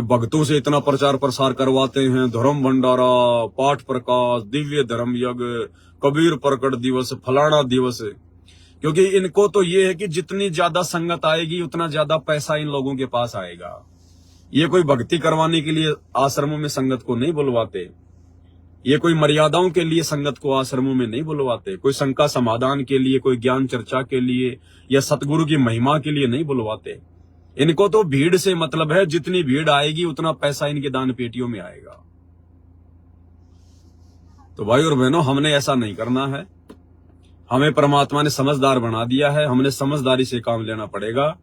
भक्तों से इतना प्रचार प्रसार करवाते हैं, धर्म भंडारा, पाठ प्रकाश, दिव्य धर्म यज्ञ, कबीर प्रकट दिवस, फलाना दिवस। क्योंकि इनको तो ये है कि जितनी ज्यादा संगत आएगी उतना ज्यादा पैसा इन लोगों के पास आएगा। ये कोई भक्ति करवाने के लिए आश्रमों में संगत को नहीं बुलवाते, ये कोई मर्यादाओं के लिए संगत को आश्रमों में नहीं बुलवाते, कोई शंका समाधान के लिए, कोई ज्ञान चर्चा के लिए या सतगुरु की महिमा के लिए नहीं बुलवाते। इनको तो भीड़ से मतलब है, जितनी भीड़ आएगी उतना पैसा इनके दान पेटियों में आएगा। तो भाई और बहनों, हमने ऐसा नहीं करना है। हमें परमात्मा ने समझदार बना दिया है, हमने समझदारी से काम लेना पड़ेगा।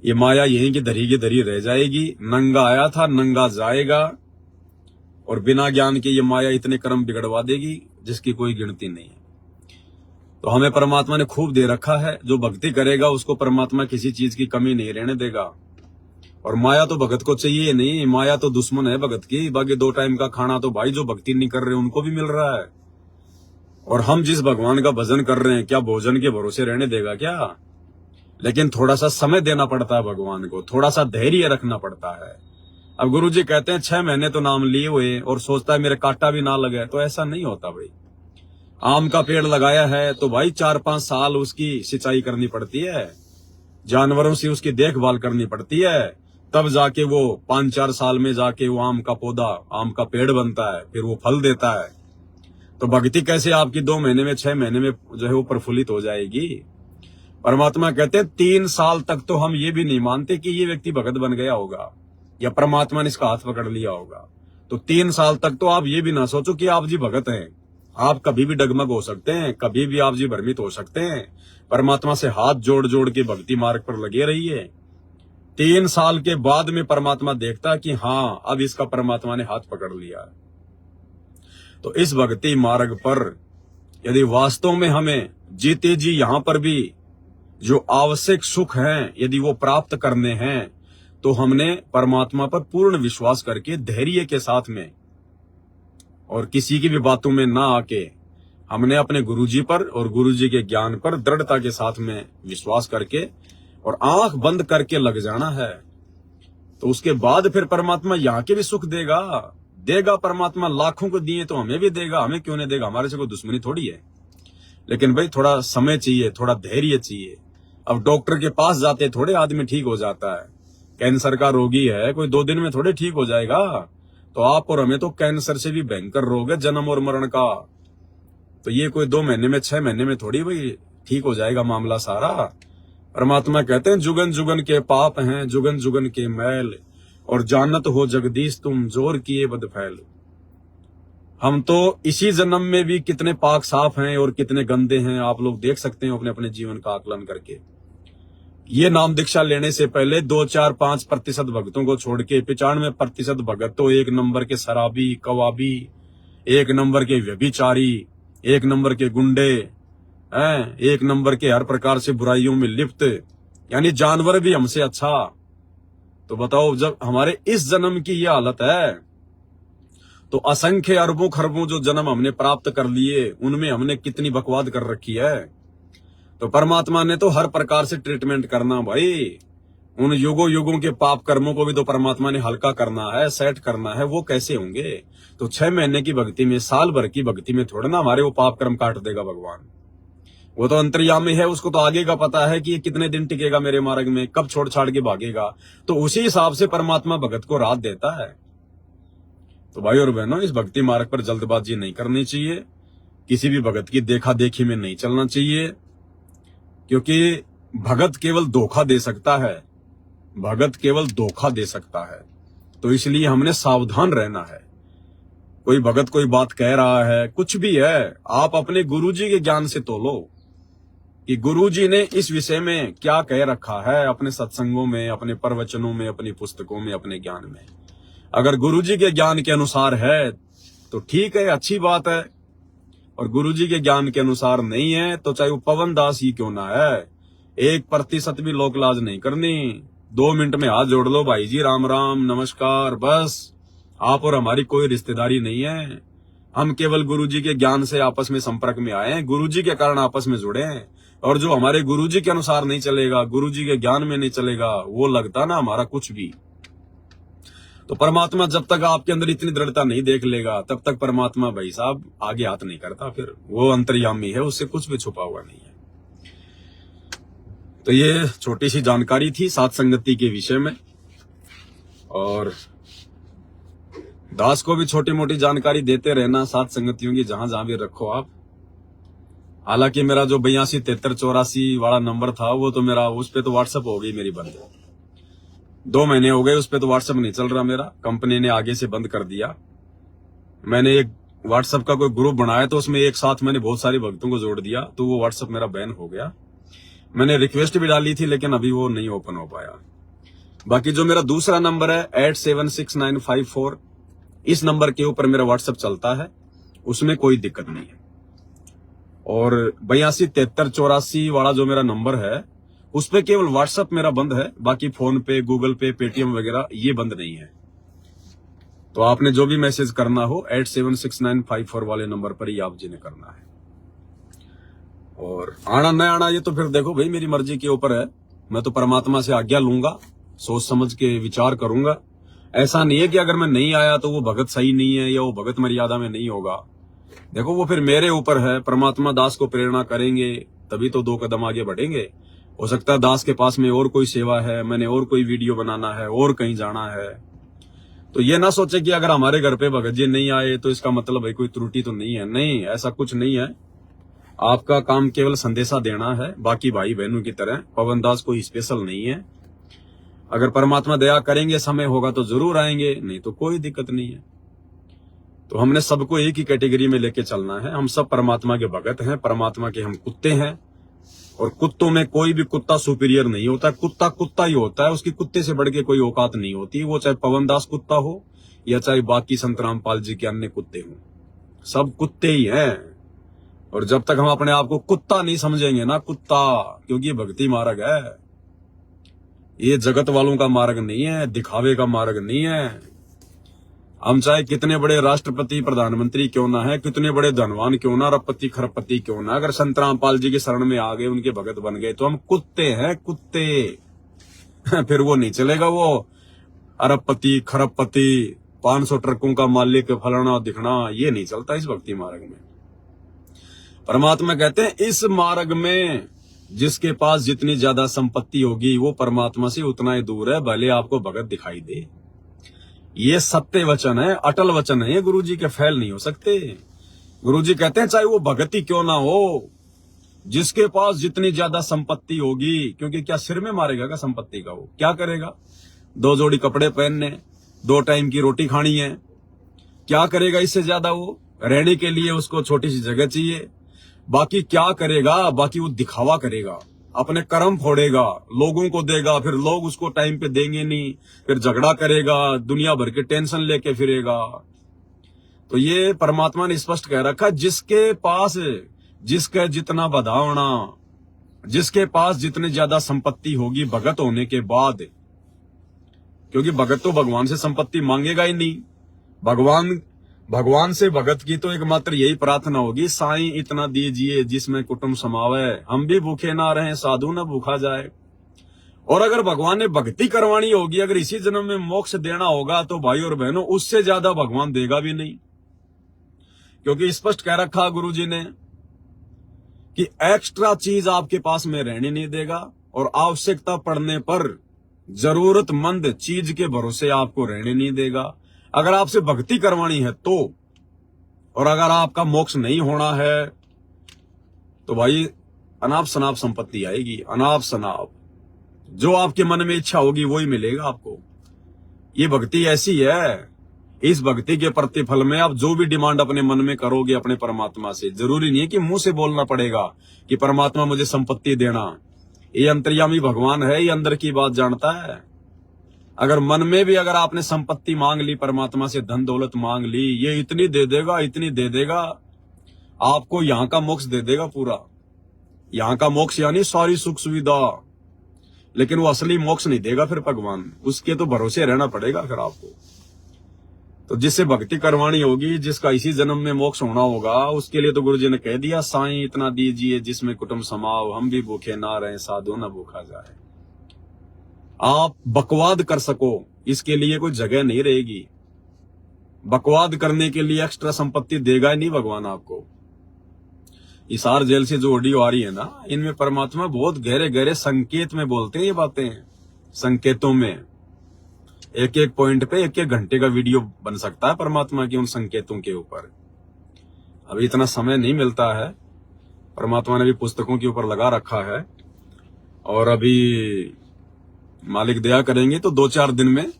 ये माया यहीं की धरी रह जाएगी। नंगा आया था, नंगा जाएगा, और बिना ज्ञान के ये माया इतने कर्म बिगड़वा देगी जिसकी कोई गिनती नहीं है। तो हमें परमात्मा ने खूब दे रखा है, जो भक्ति करेगा उसको परमात्मा किसी चीज की कमी नहीं रहने देगा। और माया तो भगत को चाहिए नहीं, माया तो दुश्मन है भगत की। बाकी 2 टाइम का खाना तो भाई जो भक्ति नहीं कर रहे उनको भी मिल रहा है। और हम जिस भगवान का भजन कर रहे हैं, क्या भोजन के भरोसे रहने देगा क्या? लेकिन थोड़ा सा समय देना पड़ता है भगवान को, थोड़ा सा धैर्य रखना पड़ता है। अब गुरुजी कहते हैं 6 महीने तो नाम लिए हुए और सोचता है मेरे कांटा भी ना लगे, तो ऐसा नहीं होता भाई। आम का पेड़ लगाया है तो भाई 4-5 साल उसकी सिंचाई करनी पड़ती है, जानवरों से उसकी देखभाल करनी पड़ती है, तब जाके वो 5-4 साल में जाके वो आम का पौधा, आम का पेड़ बनता है, फिर वो फल देता है। तो भक्ति कैसे आपकी 2 महीने में, 6 महीने में जो है वो प्रफुल्लित हो जाएगी? परमात्मा कहते हैं 3 साल तक तो हम ये भी नहीं मानते कि ये व्यक्ति भगत बन गया होगा या परमात्मा ने इसका हाथ पकड़ लिया होगा। तो 3 साल तक तो आप ये भी ना सोचो कि आप जी भगत हैं। आप कभी भी डगमग हो सकते हैं, कभी भी आप जी भ्रमित हो सकते हैं। परमात्मा से हाथ जोड़ जोड़ के भक्ति मार्ग पर लगे रहिए। 3 साल के बाद में परमात्मा देखता कि हाँ, अब इसका परमात्मा ने हाथ पकड़ लिया। तो इस भक्ति मार्ग पर यदि वास्तव में हमें जीते जी यहां पर भी जो आवश्यक सुख हैं यदि वो प्राप्त करने हैं, तो हमने परमात्मा पर पूर्ण विश्वास करके धैर्य के साथ में और किसी की भी बातों में ना आके हमने अपने गुरुजी पर और गुरुजी के ज्ञान पर दृढ़ता के साथ में विश्वास करके और आंख बंद करके लग जाना है। तो उसके बाद फिर परमात्मा यहाँ के भी सुख देगा। परमात्मा लाखों को दिए तो हमें भी देगा, हमें क्यों नहीं देगा? हमारे से कोई दुश्मनी थोड़ी है। लेकिन भाई थोड़ा समय चाहिए, थोड़ा धैर्य चाहिए। अब डॉक्टर के पास जाते थोड़े आदमी ठीक हो जाता है। कैंसर का रोगी है, कोई 2 दिन में थोड़े ठीक हो जाएगा। तो आप और हमें तो कैंसर से भी भयंकर रोग है, जन्म और मरण का। तो ये कोई 2 महीने में, 6 महीने में थोड़ी भाई ठीक हो जाएगा मामला सारा। परमात्मा कहते हैं जुगन जुगन के पाप हैं, जुगन जुगन के मैल, और जानत हो जगदीश तुम जोर किए बद फैल। हम तो इसी जन्म में भी कितने पाक साफ हैं और कितने गंदे हैं, आप लोग देख सकते हैं अपने अपने जीवन का आकलन करके। ये नाम दीक्षा लेने से पहले 2-4-5% भक्तों को छोड़ के 95% भगत तो 1 नंबर के शराबी, कवाबी, 1 नंबर के व्यभिचारी, 1 नंबर के गुंडे, 1 नंबर के हर प्रकार से बुराइयों में लिप्त, यानी जानवर भी हमसे अच्छा। तो बताओ, जब हमारे इस जन्म की ये हालत है, तो असंख्य अरबों खरबों जो जन्म हमने प्राप्त कर लिए, उनमें हमने कितनी बकवाद कर रखी है। तो परमात्मा ने तो हर प्रकार से ट्रीटमेंट करना भाई। उन युगों युगों के पाप कर्मों को भी तो परमात्मा ने हल्का करना है, सेट करना है। वो कैसे होंगे? तो 6 महीने की भक्ति में, साल भर की भक्ति में थोड़ा ना हमारे वो पाप कर्म काट देगा भगवान। वो तो अंतर्यामी है, उसको तो आगे का पता है कि ये कितने दिन टिकेगा मेरे मार्ग में, कब छोड़ छाड़ के भागेगा। तो उसी हिसाब से परमात्मा भगत को राहत देता है। तो भाई और बहनों, इस भक्ति मार्ग पर जल्दबाजी नहीं करनी चाहिए, किसी भी भगत की देखा देखी में नहीं चलना चाहिए, क्योंकि भगत केवल धोखा दे सकता है, भगत केवल धोखा दे सकता है। तो इसलिए हमने सावधान रहना है। कोई भगत कोई बात कह रहा है, कुछ भी है, आप अपने गुरुजी के ज्ञान से तोलो कि गुरुजी ने इस विषय में क्या कह रखा है अपने सत्संगों में, अपने प्रवचनों में, अपनी पुस्तकों में, अपने ज्ञान में। अगर गुरुजी के ज्ञान के अनुसार है तो ठीक है, अच्छी बात है। और गुरुजी के ज्ञान के अनुसार नहीं है तो चाहे वो पवन दास ही क्यों ना है, 1% भी लोक लाज नहीं करनी। 2 मिनट में हाथ जोड़ लो, भाई जी राम राम नमस्कार, बस। आप और हमारी कोई रिश्तेदारी नहीं है। हम केवल गुरुजी के ज्ञान से आपस में संपर्क में आए हैं, गुरुजी के कारण आपस में जुड़े हैं। और जो हमारे गुरुजी के अनुसार नहीं चलेगा, गुरुजी के ज्ञान में नहीं चलेगा, वो लगता ना हमारा कुछ भी। तो परमात्मा जब तक आपके अंदर इतनी दृढ़ता नहीं देख लेगा, तब तक परमात्मा भाई साहब आगे हाथ नहीं करता। फिर वो अंतर्यामी है, उससे कुछ भी छुपा हुआ नहीं है। तो ये छोटी सी जानकारी थी सात संगति के विषय में, और दास को भी छोटी मोटी जानकारी देते रहना सात संगतियों की, जहां जहां भी रखो आप। हालांकि मेरा जो 82 73 84 वाला नंबर था, वो तो मेरा उस पे तो व्हाट्सएप हो गई मेरी बंद। 2 महीने हो गए उस पे तो व्हाट्सएप नहीं चल रहा मेरा, कंपनी ने आगे से बंद कर दिया। मैंने एक व्हाट्सएप का कोई ग्रुप बनाया, तो उसमें एक साथ मैंने बहुत सारे भक्तों को जोड़ दिया, तो वो व्हाट्सएप मेरा बैन हो गया। मैंने रिक्वेस्ट भी डाली थी, लेकिन अभी वो नहीं ओपन हो पाया। बाकी जो मेरा दूसरा नंबर है 876954, इस नंबर के ऊपर मेरा व्हाट्सएप चलता है, उसमें कोई दिक्कत नहीं है। और 82 73 84 वाला जो मेरा नंबर है, उस पे केवल व्हाट्सएप मेरा बंद है, बाकी फोन पे, गूगल पे, पेटीएम वगैरह ये बंद नहीं है। तो आपने जो भी मैसेज करना हो 876954 वाले नंबर पर ही आप जिन्हें करना है। और आना न आना ये तो फिर देखो भाई, मेरी मर्जी के ऊपर है। मैं तो परमात्मा से आज्ञा लूंगा, सोच समझ के विचार करूंगा। ऐसा नहीं है कि अगर मैं नहीं आया तो वो भगत सही नहीं है या वो भगत मर्यादा में नहीं होगा। देखो वो फिर मेरे ऊपर है, परमात्मा दास को प्रेरणा करेंगे तभी तो 2 कदम आगे बढ़ेंगे। हो सकता है दास के पास में और कोई सेवा है, मैंने और कोई वीडियो बनाना है, और कहीं जाना है। तो ये ना सोचे कि अगर हमारे घर पे भगत जी नहीं आए तो इसका मतलब भाई कोई त्रुटि तो नहीं है। नहीं, ऐसा कुछ नहीं है। आपका काम केवल संदेशा देना है, बाकी भाई बहनों की तरह पवन दास कोई स्पेशल नहीं है। अगर परमात्मा दया करेंगे, समय होगा तो जरूर आएंगे, नहीं तो कोई दिक्कत नहीं है। तो हमने सबको एक ही कैटेगरी में लेके चलना है। हम सब परमात्मा के भगत हैं, परमात्मा के हम कुत्ते हैं। और कुत्तों में कोई भी कुत्ता सुपीरियर नहीं होता, कुत्ता कुत्ता ही होता है, उसकी कुत्ते से बढ़ के कोई औकात नहीं होती। वो चाहे पवन दास कुत्ता हो या चाहे बाकी संत रामपाल जी के अन्य कुत्ते हों, सब कुत्ते ही हैं। और जब तक हम अपने आप को कुत्ता नहीं समझेंगे ना, कुत्ता, क्योंकि ये भक्ति मार्ग है, ये जगत वालों का मार्ग नहीं है, दिखावे का मार्ग नहीं है। हम चाहे कितने बड़े राष्ट्रपति प्रधानमंत्री क्यों ना है, कितने बड़े धनवान क्यों ना, अरबपति खरबपति क्यों ना, अगर संत रामपाल जी के शरण में आ गए, उनके भगत बन गए, तो हम कुत्ते हैं, कुत्ते। फिर वो नहीं चलेगा, वो अरबपति खरबपति 500 ट्रकों का मालिक फलाना दिखना, ये नहीं चलता इस भक्ति मार्ग में। परमात्मा कहते हैं इस मार्ग में जिसके पास जितनी ज्यादा संपत्ति होगी वो परमात्मा से उतना ही दूर है, भले आपको भगत दिखाई दे। ये सत्य वचन है, अटल वचन है, ये गुरुजी के फैल नहीं हो सकते। गुरुजी कहते हैं चाहे वो भगत ही क्यों ना हो, जिसके पास जितनी ज्यादा संपत्ति होगी, क्योंकि क्या सिर में मारेगा क्या संपत्ति का, वो क्या करेगा? 2 जोड़ी कपड़े पहनने, 2 टाइम की रोटी खानी है, क्या करेगा इससे ज्यादा? वो रहने के लिए उसको छोटी सी जगह चाहिए। बाकी क्या करेगा? बाकी वो दिखावा करेगा, अपने कर्म फोड़ेगा, लोगों को देगा, फिर लोग उसको टाइम पे देंगे नहीं, फिर झगड़ा करेगा, दुनिया भर के टेंशन लेके फिरेगा। तो ये परमात्मा ने स्पष्ट कह रखा, जिसके पास जिसका जितना बधावना, जिसके पास जितनी ज्यादा संपत्ति होगी भगत होने के बाद, क्योंकि भगत तो भगवान से संपत्ति मांगेगा ही नहीं। भगवान से भगत की तो एकमात्र यही प्रार्थना होगी, साईं इतना दीजिए जिसमें कुटुंब समावे, हम भी भूखे ना रहें, साधु ना भूखा जाए। और अगर भगवान ने भक्ति करवानी होगी, अगर इसी जन्म में मोक्ष देना होगा, तो भाई और बहनों उससे ज्यादा भगवान देगा भी नहीं। क्योंकि स्पष्ट कह रखा गुरुजी ने कि एक्स्ट्रा चीज आपके पास में रहने नहीं देगा, और आवश्यकता पड़ने पर जरूरतमंद चीज के भरोसे आपको रहने नहीं देगा। अगर आपसे भक्ति करवानी है तो, और अगर आपका मोक्ष नहीं होना है तो भाई अनाप शनाप संपत्ति आएगी, अनाप शनाप। जो आपके मन में इच्छा होगी वही मिलेगा आपको। ये भक्ति ऐसी है, इस भक्ति के प्रतिफल में आप जो भी डिमांड अपने मन में करोगे अपने परमात्मा से, जरूरी नहीं है कि मुंह से बोलना पड़ेगा कि परमात्मा मुझे संपत्ति देना। ये अंतर्यामी भगवान है, ये अंदर की बात जानता है। अगर मन में भी अगर आपने संपत्ति मांग ली, परमात्मा से धन दौलत मांग ली, ये इतनी दे देगा, इतनी दे देगा, आपको यहाँ का मोक्ष दे देगा पूरा। यहाँ का मोक्ष यानी सारी सुख सुविधा, लेकिन वो असली मोक्ष नहीं देगा फिर भगवान, उसके तो भरोसे रहना पड़ेगा फिर आपको। तो जिससे भक्ति करवानी होगी, जिसका इसी जन्म में मोक्ष होना होगा, उसके लिए तो गुरु जी ने कह दिया, साईं इतना दीजिए जिसमें कुटुंब समाओ, हम भी भूखे ना रहे, साधु ना भूखा जाए। आप बकवाद कर सको, इसके लिए कोई जगह नहीं रहेगी। बकवाद करने के लिए एक्स्ट्रा संपत्ति देगा ही नहीं भगवान आपको। हिसार जेल से जो ऑडियो आ रही है ना, इनमें परमात्मा बहुत गहरे गहरे संकेत में बोलते हैं ये बातें, संकेतों में। एक एक पॉइंट पे एक एक घंटे का वीडियो बन सकता है परमात्मा की उन संकेतों के ऊपर। अभी इतना समय नहीं मिलता है, परमात्मा ने भी पुस्तकों के ऊपर लगा रखा है, और अभी मालिक दया करेंगे तो 2-4 दिन में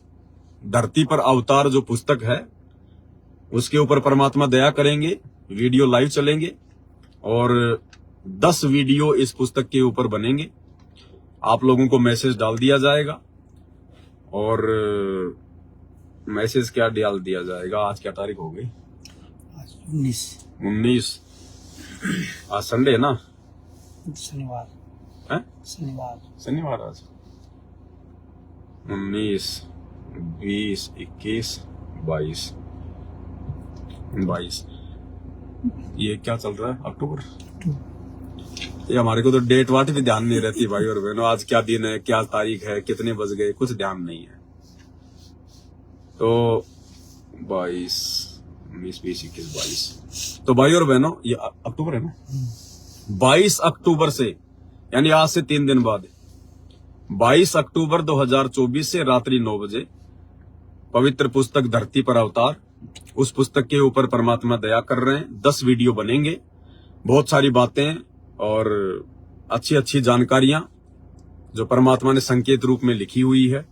धरती पर अवतार जो पुस्तक है उसके ऊपर परमात्मा दया करेंगे, वीडियो लाइव चलेंगे, और 10 वीडियो इस पुस्तक के ऊपर बनेंगे। आप लोगों को मैसेज डाल दिया जाएगा, और मैसेज क्या डाल दिया जाएगा, आज क्या तारीख हो गई? 19। आज संडे है ना,
शनिवार
है? शनिवार आज 19, 20, 21, 22। ये क्या चल रहा है? अक्टूबर। ये हमारे को तो डेट वाट भी ध्यान नहीं रहती भाई और बहनों, आज क्या दिन है, क्या तारीख है, कितने बज गए, कुछ ध्यान नहीं है। तो 22, 19, 20, 21, 22। तो भाई और बहनों, ये अक्टूबर है ना, 22 अक्टूबर से, यानी आज से 3 दिन बाद, 22 अक्टूबर 2024 से रात्रि 9 बजे पवित्र पुस्तक धरती पर अवतार, उस पुस्तक के ऊपर परमात्मा दया कर रहे हैं। 10 वीडियो बनेंगे, बहुत सारी बातें और अच्छी अच्छी जानकारियां जो परमात्मा ने संकेत रूप में लिखी हुई है,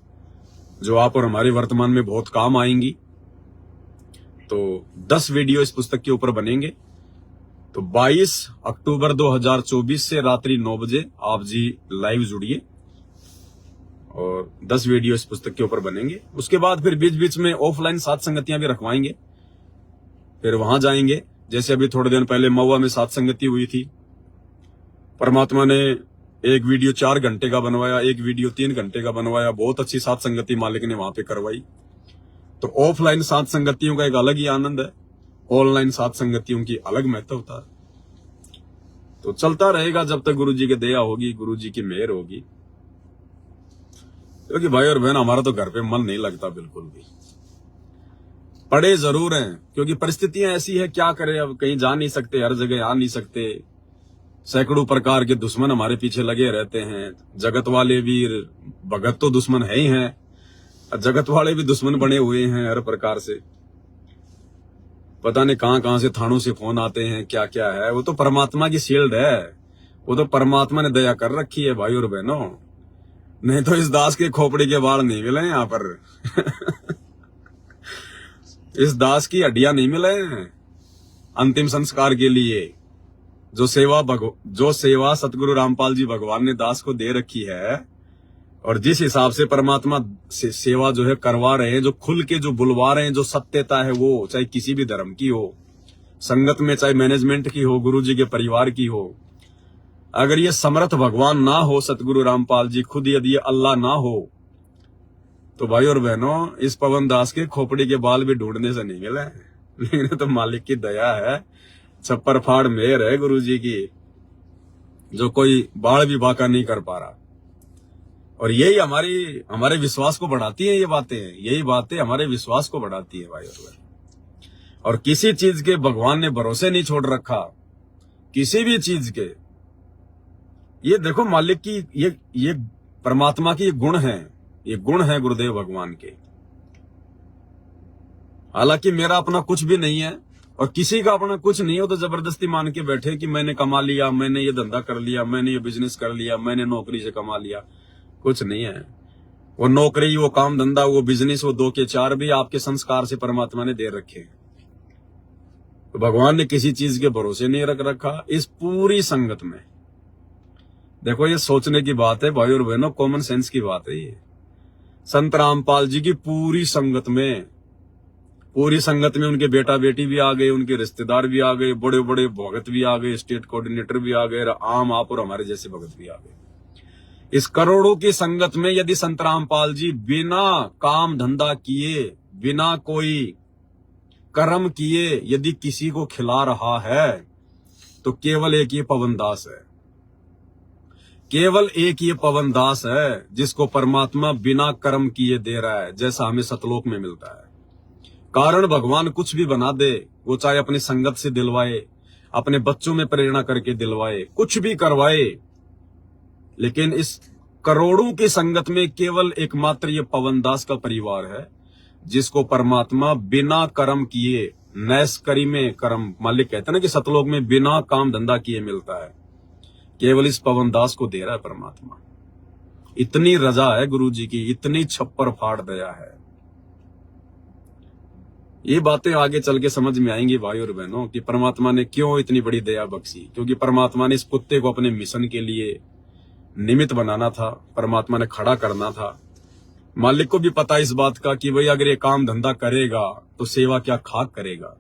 जो आप और हमारे वर्तमान में बहुत काम आएंगी। तो 10 वीडियो इस पुस्तक के ऊपर बनेंगे। तो 22 अक्टूबर 2024 से रात्रि 9 बजे आप जी लाइव जुड़िए, और 10 वीडियो इस पुस्तक के ऊपर बनेंगे। उसके बाद फिर बीच बीच में ऑफलाइन सात संगतियां भी रखवाएंगे, फिर वहां जाएंगे। जैसे अभी थोड़े दिन पहले महुआ में सात संगति हुई थी, परमात्मा ने एक वीडियो 4 घंटे का बनवाया, एक वीडियो 3 घंटे का बनवाया, बहुत अच्छी सात संगति मालिक ने वहां पे करवाई। तो ऑफलाइन सात संगतियों का एक अलग ही आनंद है, ऑनलाइन सात संगतियों की अलग महत्वता है। तो चलता रहेगा जब तक गुरु जी की दया होगी, गुरु जी की मेहर होगी। क्योंकि भाई और बहन, हमारा तो घर पे मन नहीं लगता बिल्कुल भी। पढ़े जरूर हैं, क्योंकि परिस्थितियां ऐसी है, क्या करें अब, कहीं जा नहीं सकते, हर जगह आ नहीं सकते, सैकड़ों प्रकार के दुश्मन हमारे पीछे लगे रहते हैं। जगत वाले भी, भगत तो दुश्मन है ही हैं, जगत वाले भी दुश्मन बने हुए हैं हर प्रकार से। पता नहीं कहां कहां से थानों से फोन आते हैं, क्या क्या है। वो तो परमात्मा की शील्ड है, वो तो परमात्मा ने दया कर रखी है भाई और बहनों, नहीं तो इस दास के खोपड़ी के बाल नहीं मिले यहाँ पर इस दास की हड्डियां नहीं मिले अंतिम संस्कार के लिए। जो सेवा सतगुरु रामपाल जी भगवान ने दास को दे रखी है, और जिस हिसाब से परमात्मा से सेवा जो है करवा रहे हैं, जो खुल के जो बुलवा रहे हैं, जो सत्यता है वो, चाहे किसी भी धर्म की हो, संगत में चाहे मैनेजमेंट की हो, गुरु जी के परिवार की हो, अगर ये समर्थ भगवान ना हो, सतगुरु रामपाल जी खुद, यदि ये अल्लाह ना हो, तो भाई और बहनों, इस पवन दास के खोपड़ी के बाल भी ढूंढने से नहीं मिले। लेकिन तो मालिक की दया है, छप्पर फाड़ मेहर है गुरु जी की, जो कोई बाढ़ भी बाका नहीं कर पा रहा। और यही हमारे विश्वास को बढ़ाती है, ये बातें, यही बातें हमारे विश्वास को बढ़ाती है भाई और बहन। और किसी चीज के भगवान ने भरोसे नहीं छोड़ रखा, किसी भी चीज के। ये देखो मालिक की, ये परमात्मा की गुण है, ये गुण है गुरुदेव भगवान के। हालांकि मेरा अपना कुछ भी नहीं है, और किसी का अपना कुछ नहीं हो तो जबरदस्ती मान के बैठे कि मैंने कमा लिया, मैंने ये धंधा कर लिया, मैंने ये बिजनेस कर लिया, मैंने नौकरी से कमा लिया, कुछ नहीं है। वो नौकरी, वो काम धंधा, वो बिजनेस, वो 2 के 4 भी आपके संस्कार से परमात्मा ने दे रखे हैं। तो भगवान ने किसी चीज के भरोसे नहीं रख रखा। इस पूरी संगत में देखो, ये सोचने की बात है भाई और बहनों, कॉमन सेंस की बात है ये। संत रामपाल जी की पूरी संगत में उनके बेटा बेटी भी आ गए, उनके रिश्तेदार भी आ गए, बड़े बड़े भगत भी आ गए, स्टेट कोऑर्डिनेटर भी आ गए, आम आप और हमारे जैसे भगत भी आ गए। इस करोड़ों की संगत में यदि संत रामपाल जी बिना काम धंधा किए, बिना कोई कर्म किए यदि किसी को खिला रहा है तो केवल एक ये पवन दास है, केवल एक ये पवन दास है जिसको परमात्मा बिना कर्म किए दे रहा है, जैसा हमें सतलोक में मिलता है। कारण भगवान कुछ भी बना दे, वो चाहे अपनी संगत से दिलवाए, अपने बच्चों में प्रेरणा करके दिलवाए, कुछ भी करवाए, लेकिन इस करोड़ों की संगत में केवल एकमात्र ये पवन दास का परिवार है जिसको परमात्मा बिना कर्म किए, नैस करी में कर्म, मालिक कहते हैं ना कि सतलोक में बिना काम धंधा किए मिलता है, केवल इस पवन दास को दे रहा है परमात्मा। इतनी रजा है गुरु जी की, इतनी छप्पर फाड़ दया है। ये बातें आगे चल के समझ में आएंगी भाई और बहनों कि परमात्मा ने क्यों इतनी बड़ी दया बख्शी। क्योंकि परमात्मा ने इस कुत्ते को अपने मिशन के लिए निमित्त बनाना था, परमात्मा ने खड़ा करना था। मालिक को भी पता इस बात का कि भाई अगर ये काम धंधा करेगा तो सेवा क्या खाक करेगा,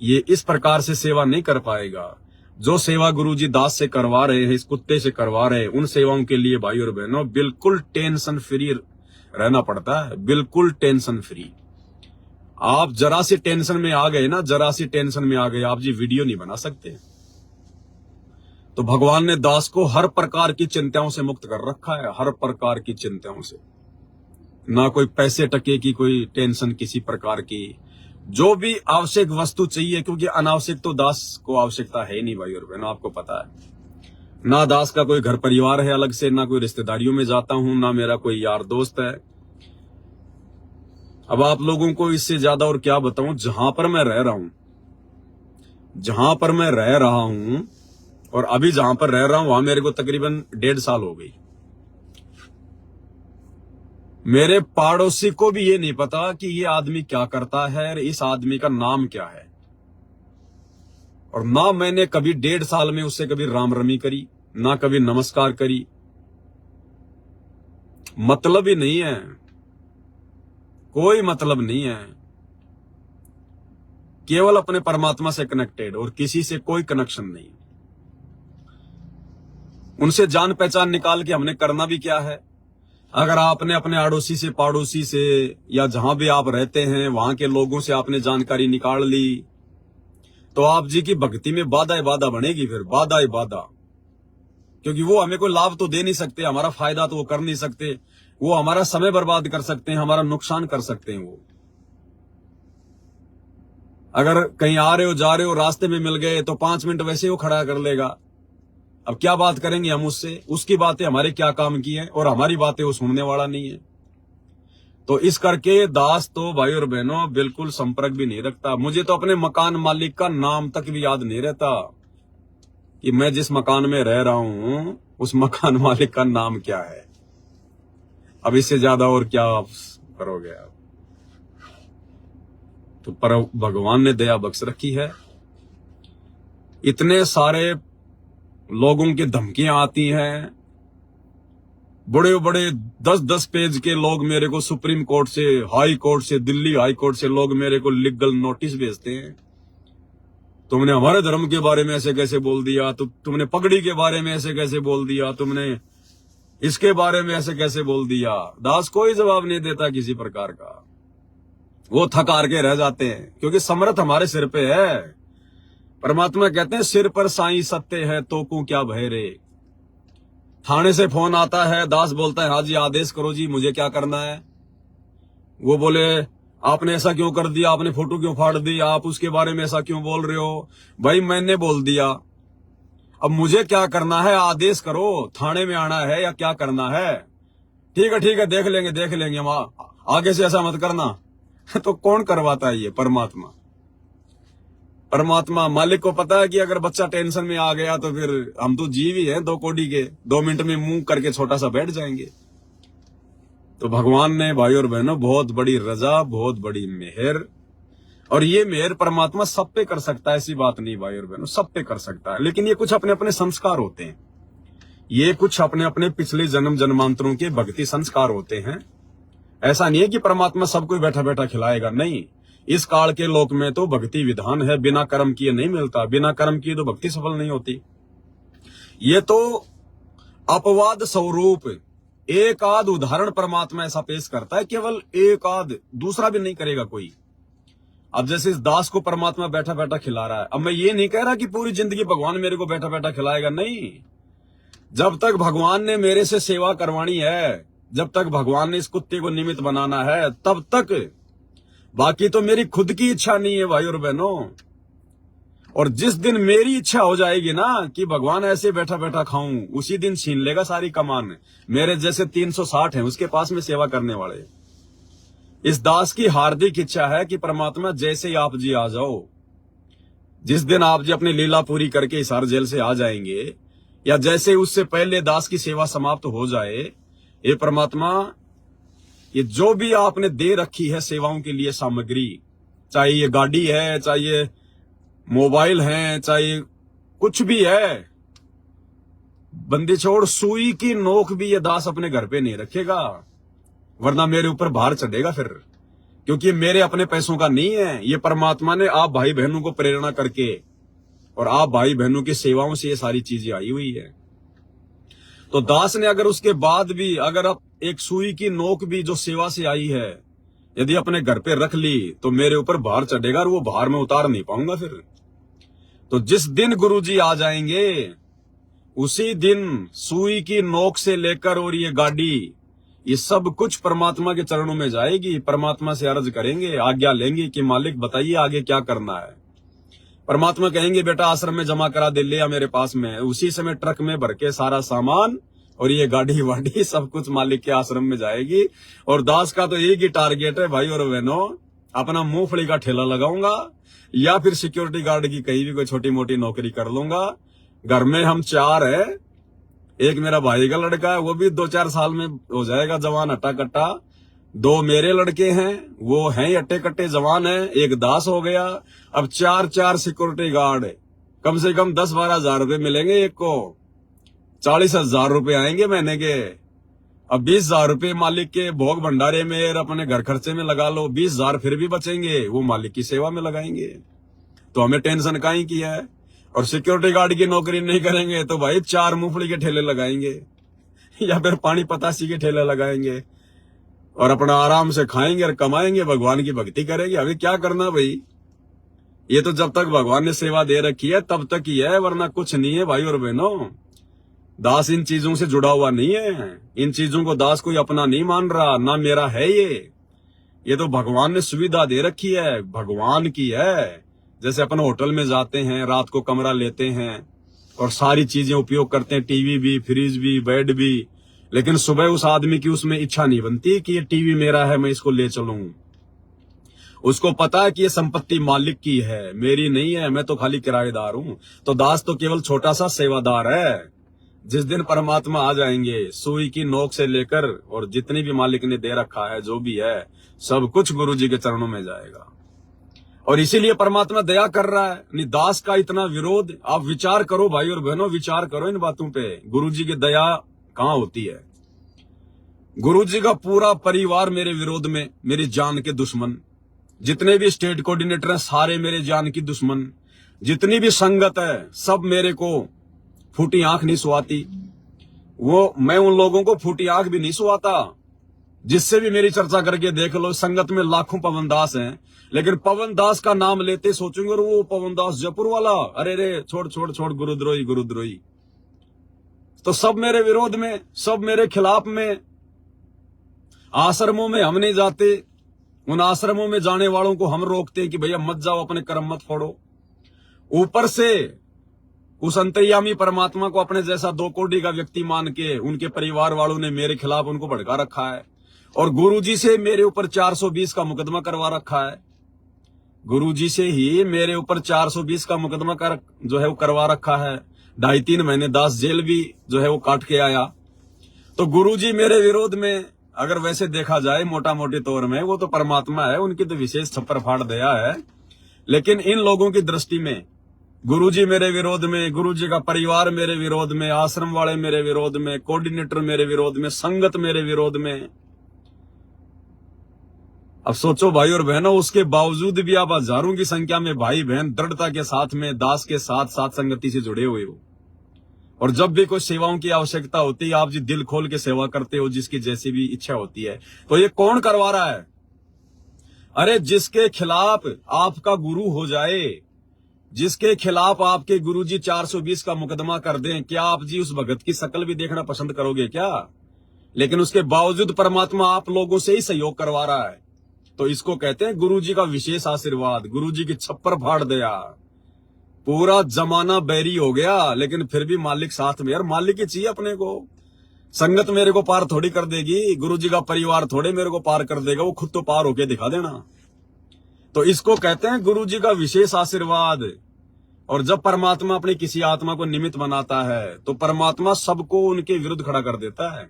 ये इस प्रकार से सेवा नहीं कर पाएगा। जो सेवा गुरुजी दास से करवा रहे हैं, इस कुत्ते से करवा रहे हैं, उन सेवाओं के लिए भाई और बहनों बिल्कुल टेंशन फ्री रहना पड़ता है, बिल्कुल टेंशन फ्री। आप जरा सी टेंशन में आ गए ना, जरा सी टेंशन में आ गए, आप जी वीडियो नहीं बना सकते। तो भगवान ने दास को हर प्रकार की चिंताओं से मुक्त कर रखा है, हर प्रकार की चिंताओं से। ना कोई पैसे टके की कोई टेंशन किसी प्रकार की, जो भी आवश्यक वस्तु चाहिए, क्योंकि अनावश्यक तो दास को आवश्यकता है ही नहीं भाई और बहनों, आपको पता है। ना दास का कोई घर परिवार है अलग से, ना कोई रिश्तेदारियों में जाता हूं, ना मेरा कोई यार दोस्त है। अब आप लोगों को इससे ज्यादा और क्या बताऊं, जहां पर मैं रह रहा हूं, जहां पर मैं रह रहा हूं और अभी जहां पर रह रहा हूं वहां मेरे को तकरीबन 1.5 साल हो गई। मेरे पड़ोसी को भी ये नहीं पता कि ये आदमी क्या करता है, इस आदमी का नाम क्या है। और ना मैंने कभी 1.5 साल में उससे कभी राम रमी करी, ना कभी नमस्कार करी। मतलब ही नहीं है, कोई मतलब नहीं है। केवल अपने परमात्मा से कनेक्टेड और किसी से कोई कनेक्शन नहीं। उनसे जान पहचान निकाल के हमने करना भी क्या है। अगर आपने अपने अड़ोसी से, पड़ोसी से, या जहां भी आप रहते हैं वहां के लोगों से आपने जानकारी निकाल ली तो आप जी की भक्ति में बाधा ही बाधा बनेगी, फिर बाधा ही बाधा। क्योंकि वो हमें कोई लाभ तो दे नहीं सकते, हमारा फायदा तो वो कर नहीं सकते, वो हमारा समय बर्बाद कर सकते हैं, हमारा नुकसान कर सकते हैं। वो अगर कहीं आ रहे हो, जा रहे हो, रास्ते में मिल गए तो 5 मिनट वैसे वो खड़ा कर लेगा। अब क्या बात करेंगे हम उससे, उसकी बातें हमारे क्या काम की है और हमारी बातें वो सुनने वाला नहीं है। तो इस करके दास तो भाई और बहनों बिल्कुल संपर्क भी नहीं रखता। मुझे तो अपने मकान मालिक का नाम तक भी याद नहीं रहता कि मैं जिस मकान में रह रहा हूं उस मकान मालिक का नाम क्या है। अब इससे ज्यादा और क्या आप करोगे आप। तो पर भगवान ने दया बख्श रखी है। इतने सारे लोगों की धमकियां आती हैं, बड़े बड़े 10-10 पेज के लोग मेरे को सुप्रीम कोर्ट से, हाई कोर्ट से, दिल्ली हाई कोर्ट से लोग मेरे को लीगल नोटिस भेजते हैं। तुमने हमारे धर्म के बारे में ऐसे कैसे बोल दिया, तो तुमने पगड़ी के बारे में ऐसे कैसे बोल दिया, तुमने इसके बारे में ऐसे कैसे बोल दिया। दास कोई जवाब नहीं देता किसी प्रकार का, वो थक हार के रह जाते हैं क्योंकि समर्थ हमारे सिर पे है। परमात्मा कहते हैं सिर पर साईं सत्य है तो को क्या भय रे। थाने से फोन आता है, दास बोलता है हाँ जी आदेश करो जी, मुझे क्या करना है। वो बोले आपने ऐसा क्यों कर दिया, आपने फोटो क्यों फाड़ दी, आप उसके बारे में ऐसा क्यों बोल रहे हो। भाई मैंने बोल दिया, अब मुझे क्या करना है, आदेश करो, थाने में आना है या क्या करना है। ठीक है देख लेंगे हम, आगे से ऐसा मत करना। तो कौन करवाता है ये, परमात्मा। परमात्मा मालिक को पता है कि अगर बच्चा टेंशन में आ गया तो फिर हम तो जीव ही हैं 2 कौड़ी के, 2 मिनट में मुंह करके छोटा सा बैठ जाएंगे। तो भगवान ने भाई और बहनों बहुत बड़ी रजा, बहुत बड़ी मेहर, और ये मेहर परमात्मा सब पे कर सकता है, ऐसी बात नहीं भाई और बहनों, सब पे कर सकता है। लेकिन ये कुछ अपने अपने संस्कार होते हैं, ये कुछ अपने अपने पिछले जन्म जन्मांतरों के भक्ति संस्कार होते हैं। ऐसा नहीं है कि परमात्मा सबको बैठा बैठा खिलाएगा, नहीं। इस काल के लोक में तो भक्ति विधान है, बिना कर्म किए नहीं मिलता, बिना कर्म किए तो भक्ति सफल नहीं होती। ये तो अपवाद स्वरूप एक आध उदाहरण परमात्मा ऐसा पेश करता है, केवल एक आध, दूसरा भी नहीं करेगा कोई। अब जैसे इस दास को परमात्मा बैठा बैठा खिला रहा है। अब मैं ये नहीं कह रहा कि पूरी जिंदगी भगवान मेरे को बैठा बैठा खिलाएगा, नहीं। जब तक भगवान ने मेरे से सेवा करवानी है, जब तक भगवान ने इस कुत्ते को निमित्त बनाना है, तब तक। बाकी तो मेरी खुद की इच्छा नहीं है भाई और बहनों। और जिस दिन मेरी इच्छा हो जाएगी ना कि भगवान ऐसे बैठा बैठा खाऊं, उसी दिन छीन लेगा सारी कमान। मेरे जैसे 360 हैं उसके पास में सेवा करने वाले। इस दास की हार्दिक इच्छा है कि परमात्मा जैसे ही आप जी आ जाओ, जिस दिन आप जी अपनी लीला पूरी करके हिसार जेल से आ जाएंगे, या जैसे उससे पहले दास की सेवा समाप्त हो जाए, ये परमात्मा, ये जो भी आपने दे रखी है सेवाओं के लिए सामग्री, चाहे ये गाड़ी है, चाहे ये मोबाइल है, चाहे कुछ भी है, बंदी छोड़ सुई की नोक भी ये दास अपने घर पे नहीं रखेगा, वरना मेरे ऊपर भार चढ़ेगा फिर। क्योंकि मेरे अपने पैसों का नहीं है, ये परमात्मा ने आप भाई बहनों को प्रेरणा करके और आप भाई बहनों की सेवाओं से ये सारी चीजें आई हुई है। तो दास ने अगर उसके बाद भी, अगर आप एक सुई की नोक भी जो सेवा से आई है यदि अपने घर पे रख ली, तो मेरे ऊपर भार चढ़ेगा और वो भार में उतार नहीं पाऊंगा फिर। तो जिस दिन गुरुजी आ जाएंगे, उसी दिन सुई की नोक से लेकर और ये गाड़ी, ये सब कुछ परमात्मा के चरणों में जाएगी। परमात्मा से अर्ज करेंगे, आज्ञा लेंगे कि मालिक बताइए आगे क्या करना है। परमात्मा कहेंगे बेटा आश्रम में जमा करा दे, ले आ मेरे पास में। उसी समय ट्रक में भर के सारा सामान और ये गाड़ी वाड़ी सब कुछ मालिक के आश्रम में जाएगी। और दास का तो एक ही टारगेट है भाई और बहनों, अपना मूंगफली का ठेला लगाऊंगा या फिर सिक्योरिटी गार्ड की कहीं भी कोई छोटी मोटी नौकरी कर लूंगा। घर में हम 4 है, एक मेरा भाई का लड़का है, वो भी 2-4 साल में हो जाएगा जवान हट्टा कट्टा। 2 मेरे लड़के हैं, वो हैं अट्टे कट्टे जवान हैं, एक दास हो गया। अब 4 सिक्योरिटी गार्ड, कम से कम 10-12 हजार रुपए मिलेंगे एक को, 40,000 रुपए आएंगे महीने के। अब 20,000 रुपए मालिक के भोग भंडारे में और अपने घर खर्चे में लगा लो, 20,000 फिर भी बचेंगे, वो मालिक की सेवा में लगाएंगे। तो हमें टेंशन काहे की है। और सिक्योरिटी गार्ड की नौकरी नहीं करेंगे तो भाई 4 मूंगफली के ठेले लगाएंगे या फिर पानी पतासी के ठेले लगाएंगे और अपना आराम से खाएंगे और कमाएंगे, भगवान की भक्ति करेंगे। अभी क्या करना भाई, ये तो जब तक भगवान ने सेवा दे रखी है तब तक ही है, वरना कुछ नहीं है भाई और बहनों। दास इन चीजों से जुड़ा हुआ नहीं है, इन चीजों को दास कोई अपना नहीं मान रहा, ना मेरा है ये तो भगवान ने सुविधा दे रखी है, भगवान की है। जैसे अपन होटल में जाते हैं, रात को कमरा लेते हैं और सारी चीजें उपयोग करते हैं, टीवी भी, फ्रिज भी, बेड भी, लेकिन सुबह उस आदमी की उसमें इच्छा नहीं बनती कि ये टीवी मेरा है, मैं इसको ले चलूं। उसको पता है कि ये संपत्ति मालिक की है, मेरी नहीं है, मैं तो खाली किराएदार हूं। तो दास तो केवल छोटा सा सेवादार है। जिस दिन परमात्मा आ जाएंगे, सुई की नोक से लेकर और जितनी भी मालिक ने दे रखा है, जो भी है, सब कुछ गुरु जी के चरणों में जाएगा। और इसीलिए परमात्मा दया कर रहा है। दास का इतना विरोध, आप विचार करो भाई और बहनों, विचार करो इन बातों पे। गुरु जी की दया कहां होती है। गुरु जी का पूरा परिवार मेरे विरोध में, मेरी जान के दुश्मन। जितने भी स्टेट कोऑर्डिनेटर हैं सारे मेरे जान की दुश्मन। जितनी भी संगत है सब मेरे को फूटी आंख नहीं सुहाती। वो मैं उन लोगों को फूटी आंख भी नहीं सुहाता। जिससे भी मेरी चर्चा करके देख लो, संगत में लाखों पवन दास हैं, लेकिन पवन दास का नाम लेते सोचेंगे और वो पवन दास जयपुर वाला, अरे रे छोड़ छोड़ छोड़, गुरुद्रोही गुरुद्रोही। तो सब मेरे विरोध में, सब मेरे खिलाफ में। आश्रमों में हम नहीं जाते, उन आश्रमों में जाने वालों को हम रोकते हैं कि भैया मत जाओ, अपने कर्म मत फोड़ो। ऊपर से उस अंतर्यामी परमात्मा को अपने जैसा 2 कोड़ी का व्यक्ति मान के उनके परिवार वालों ने मेरे खिलाफ उनको भड़का रखा है। और गुरुजी से मेरे ऊपर 420 का मुकदमा करवा रखा है। गुरुजी से ही मेरे ऊपर 420 का मुकदमा जो है वो करवा रखा है। 2.5-3 महीने दास जेल भी जो है वो काट के आया। तो गुरुजी मेरे विरोध में, अगर वैसे देखा जाए मोटा मोटी तौर में, वो तो परमात्मा है, उनकी तो विशेष छप्पर फाड़ दया है। लेकिन इन लोगों की दृष्टि में गुरुजी मेरे विरोध में, गुरुजी का परिवार मेरे विरोध में, आश्रम वाले मेरे विरोध में, कोऑर्डिनेटर मेरे विरोध में, संगत मेरे विरोध में। अब सोचो भाई और बहनों, उसके बावजूद भी आप हजारों की संख्या में भाई बहन दृढ़ता के साथ में दास के साथ साथ संगति से जुड़े हुए हो। और जब भी कोई सेवाओं की आवश्यकता होती है, आप जी दिल खोल के सेवा करते हो, जिसकी जैसी भी इच्छा होती है। तो ये कौन करवा रहा है? अरे जिसके खिलाफ आपका गुरु हो जाए, जिसके खिलाफ आपके गुरुजी 420 का मुकदमा कर दें, क्या आप जी उस भगत की शक्ल भी देखना पसंद करोगे क्या? लेकिन उसके बावजूद परमात्मा आप लोगों से ही सहयोग करवा रहा है। तो इसको कहते हैं गुरुजी का विशेष आशीर्वाद। गुरुजी की छप्पर फाड़ दिया, पूरा जमाना बैरी हो गया, लेकिन फिर भी मालिक साथ में। यार मालिक ही चाहिए अपने को। संगत मेरे को पार थोड़ी कर देगी, गुरुजी का परिवार थोड़े मेरे को पार कर देगा, वो खुद तो पार होके दिखा देना। तो इसको कहते हैं गुरुजी का विशेष आशीर्वाद। और जब परमात्मा अपनी किसी आत्मा को निमित्त बनाता है तो परमात्मा सबको उनके विरुद्ध खड़ा कर देता है।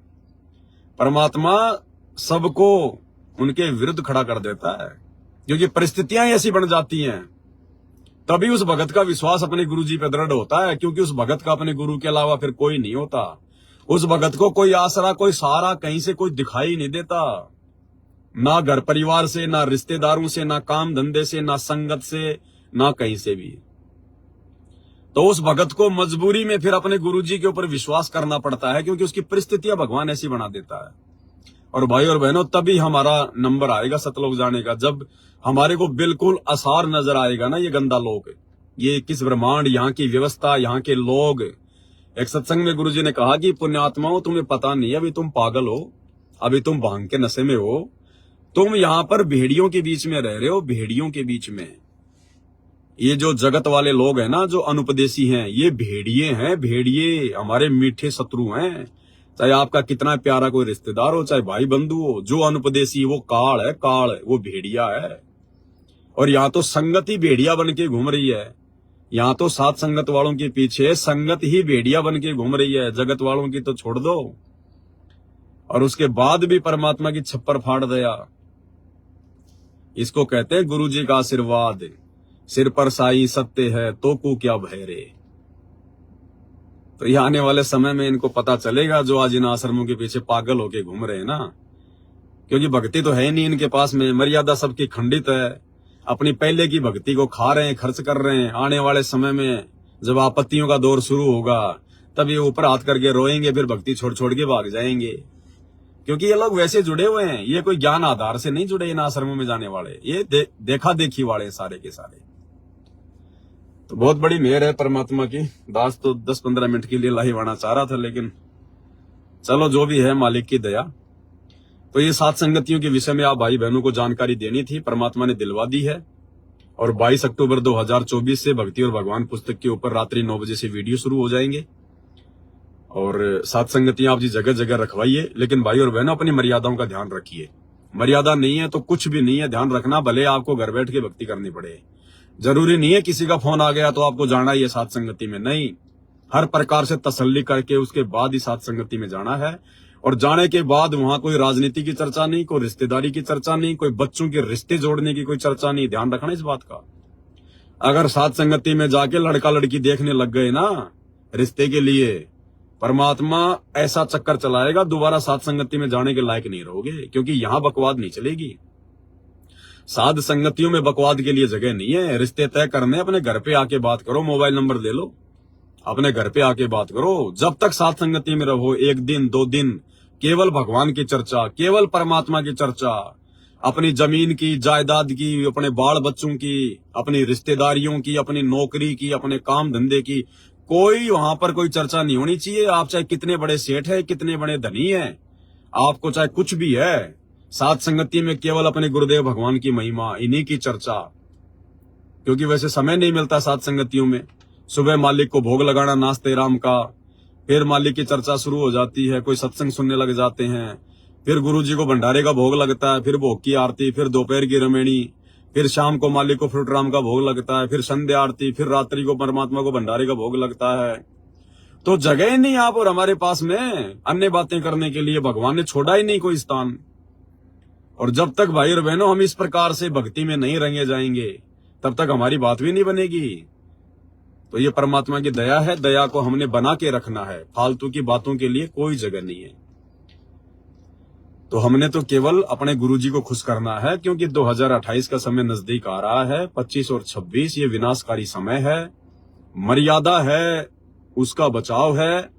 परमात्मा सबको उनके विरुद्ध खड़ा कर देता है, क्योंकि परिस्थितियां ऐसी बन जाती हैं। तभी उस भगत का विश्वास अपने गुरुजी पे दृढ़ होता है, क्योंकि उस भगत का अपने गुरु के अलावा फिर कोई नहीं होता। उस भगत को कोई आसरा, कोई सहारा कहीं से कोई दिखाई नहीं देता, ना घर परिवार से, ना रिश्तेदारों से, ना काम धंधे से, ना संगत से, ना कहीं से भी। तो उस भगत को मजबूरी में फिर अपने गुरुजी के ऊपर विश्वास करना पड़ता है, क्योंकि उसकी परिस्थितियां भगवान ऐसी बना देता है। और भाई और बहनों, तभी हमारा नंबर आएगा सतलोक जाने का, जब हमारे को बिल्कुल आसार नजर आएगा ना ये गंदा लोग, ये किस ब्रह्मांड, यहाँ की व्यवस्था, यहाँ के लोग। एक सत्संग में गुरुजी ने कहा कि पुण्यात्माओं, तुम्हें पता नहीं, अभी तुम पागल हो, अभी तुम भांग के नशे में हो, तुम यहाँ पर भेड़ियों के बीच में रह रहे हो, भेड़ियों के बीच में। ये जो जगत वाले लोग हैं ना, जो अनुपदेशी हैं, ये भेड़िए हैं, भेड़िए हमारे मीठे शत्रु हैं। चाहे आपका कितना प्यारा कोई रिश्तेदार हो, चाहे भाई बंधु हो, जो अनुपदेशी वो काल है, काल, वो भेड़िया है। और यहाँ तो संगत ही भेड़िया बन के घूम रही है। यहाँ तो सात संगत वालों के पीछे संगत ही भेड़िया बन के घूम रही है, जगत वालों की तो छोड़ दो। और उसके बाद भी परमात्मा की छप्पर फाड़ दिया। इसको कहते हैं गुरुजी का आशीर्वाद। सिर पर साई सत्य है तो को क्या भय रे। तो ये आने वाले समय में इनको पता चलेगा, जो आज इन आश्रमों के पीछे पागल होके घूम रहे हैं ना, क्योंकि भक्ति तो है नहीं इनके पास में, मर्यादा सबकी खंडित है, अपनी पहले की भक्ति को खा रहे हैं, खर्च कर रहे हैं। आने वाले समय में जब आपत्तियों का दौर शुरू होगा, तब ये ऊपर हाथ करके रोएंगे, फिर भक्ति छोड़ छोड़ के भाग जाएंगे। क्योंकि ये लोग वैसे जुड़े हुए हैं, ये कोई ज्ञान आधार से नहीं जुड़े इन आश्रमों में जाने वाले, ये देखा देखी वाले सारे के सारे। तो बहुत बड़ी मेहर है परमात्मा की। दास तो 10-15 मिनट के लिए लाइव आना चाह रहा था, लेकिन चलो जो भी है मालिक की दया। तो ये सात संगतियों के विषय में आप भाई बहनों को जानकारी देनी थी, परमात्मा ने दिलवा दी है। और 22 अक्टूबर 2024 से भक्ति और भगवान पुस्तक के ऊपर रात्रि 9 बजे से वीडियो शुरू हो जाएंगे। और सात संगतियां आप जी जगह जगह रखवाइए, लेकिन भाई और बहनों अपनी मर्यादाओं का ध्यान रखिए। मर्यादा नहीं है तो कुछ भी नहीं है, ध्यान रखना। भले आपको घर बैठ के भक्ति करनी पड़े, जरूरी नहीं है किसी का फोन आ गया तो आपको जाना ही है सात संगति में, नहीं। हर प्रकार से तसल्ली करके उसके बाद ही सात संगति में जाना है। और जाने के बाद वहां कोई राजनीति की चर्चा नहीं, कोई रिश्तेदारी की चर्चा नहीं, कोई बच्चों के रिश्ते जोड़ने की कोई चर्चा नहीं। ध्यान रखना इस बात का। अगर सात संगति में जाके लड़का लड़की देखने लग गए ना रिश्ते के लिए, परमात्मा ऐसा चक्कर चलाएगा, दोबारा सात संगति में जाने के लायक नहीं रहोगे, क्योंकि यहां बकवाद नहीं चलेगी। साध संगतियों में बकवाद के लिए जगह नहीं है। रिश्ते तय करने अपने घर पे आके बात करो, मोबाइल नंबर ले लो, अपने घर पे आके बात करो। जब तक साध संगति में रहो, 1 दिन 2 दिन केवल भगवान की चर्चा, केवल परमात्मा की चर्चा, अपनी जमीन की, जायदाद की, अपने बाल बच्चों की, अपनी रिश्तेदारियों की, अपनी नौकरी की, अपने काम धंधे की, कोई वहां पर कोई चर्चा नहीं होनी चाहिए। आप चाहे कितने बड़े सेठ है, कितने बड़े धनी है, आपको चाहे कुछ भी है, सात संगति में केवल अपने गुरुदेव भगवान की महिमा, इन्हीं की चर्चा। क्योंकि वैसे समय नहीं मिलता सात संगतियों में। सुबह मालिक को भोग लगाना नाश्ते राम का, फिर मालिक की चर्चा शुरू हो जाती है, कोई सत्संग सुनने लग जाते हैं, फिर गुरुजी को भंडारे का भोग लगता है, फिर भोग की आरती, फिर दोपहर की रमेणी, फिर शाम को मालिक को फ्रूट राम का भोग लगता है, फिर संध्या आरती, फिर रात्रि को परमात्मा को भंडारे का भोग लगता है। तो जगह ही नहीं आप और हमारे पास में अन्य बातें करने के लिए। भगवान ने छोड़ा ही नहीं कोई स्थान। और जब तक भाई और बहनों हम इस प्रकार से भक्ति में नहीं रंगे जाएंगे, तब तक हमारी बात भी नहीं बनेगी। तो ये परमात्मा की दया है, दया को हमने बना के रखना है। फालतू की बातों के लिए कोई जगह नहीं है। तो हमने तो केवल अपने गुरुजी को खुश करना है, क्योंकि 2028 का समय नजदीक आ रहा है। 25 और 26 ये विनाशकारी समय है। मर्यादा है, उसका बचाव है,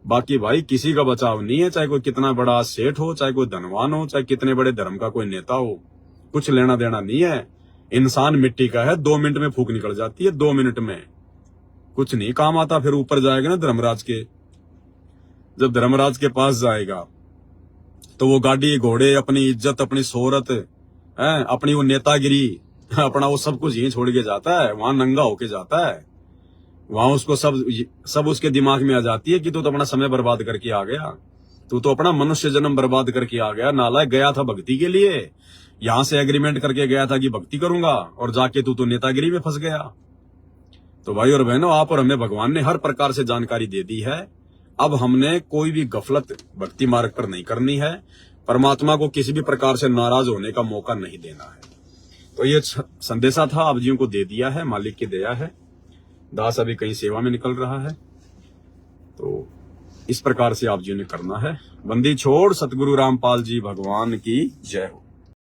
बाकी भाई किसी का बचाव नहीं है। चाहे कोई कितना बड़ा सेठ हो, चाहे कोई धनवान हो, चाहे कितने बड़े धर्म का कोई नेता हो, कुछ लेना देना नहीं है। इंसान मिट्टी का है, 2 मिनट में फूक निकल जाती है, 2 मिनट में कुछ नहीं काम आता। फिर ऊपर जाएगा ना धर्मराज के, जब धर्मराज के पास जाएगा तो वो गाड़ी घोड़े, अपनी इज्जत, अपनी शोहरत है, अपनी वो नेतागिरी, अपना वो सब कुछ यहीं छोड़ के जाता है, वहां नंगा होके जाता है। वहां उसको सब उसके दिमाग में आ जाती है कि तू तो अपना समय बर्बाद करके आ गया, तू तो अपना मनुष्य जन्म बर्बाद करके आ गया, नालायक। गया था भक्ति के लिए, यहां से एग्रीमेंट करके गया था कि भक्ति करूंगा, और जाके तू तो नेतागिरी में फंस गया। तो भाई और बहनों, आप और हमें भगवान ने हर प्रकार से जानकारी दे दी है। अब हमने कोई भी गफलत भक्ति मार्ग पर नहीं करनी है, परमात्मा को किसी भी प्रकार से नाराज होने का मौका नहीं देना है। तो ये संदेशा था, आप जियों को दे दिया है, मालिक की दया है। दास अभी कहीं सेवा में निकल रहा है, तो इस प्रकार से आप जियों ने करना है। बंदी छोड़ सतगुरु रामपाल जी भगवान की जय हो।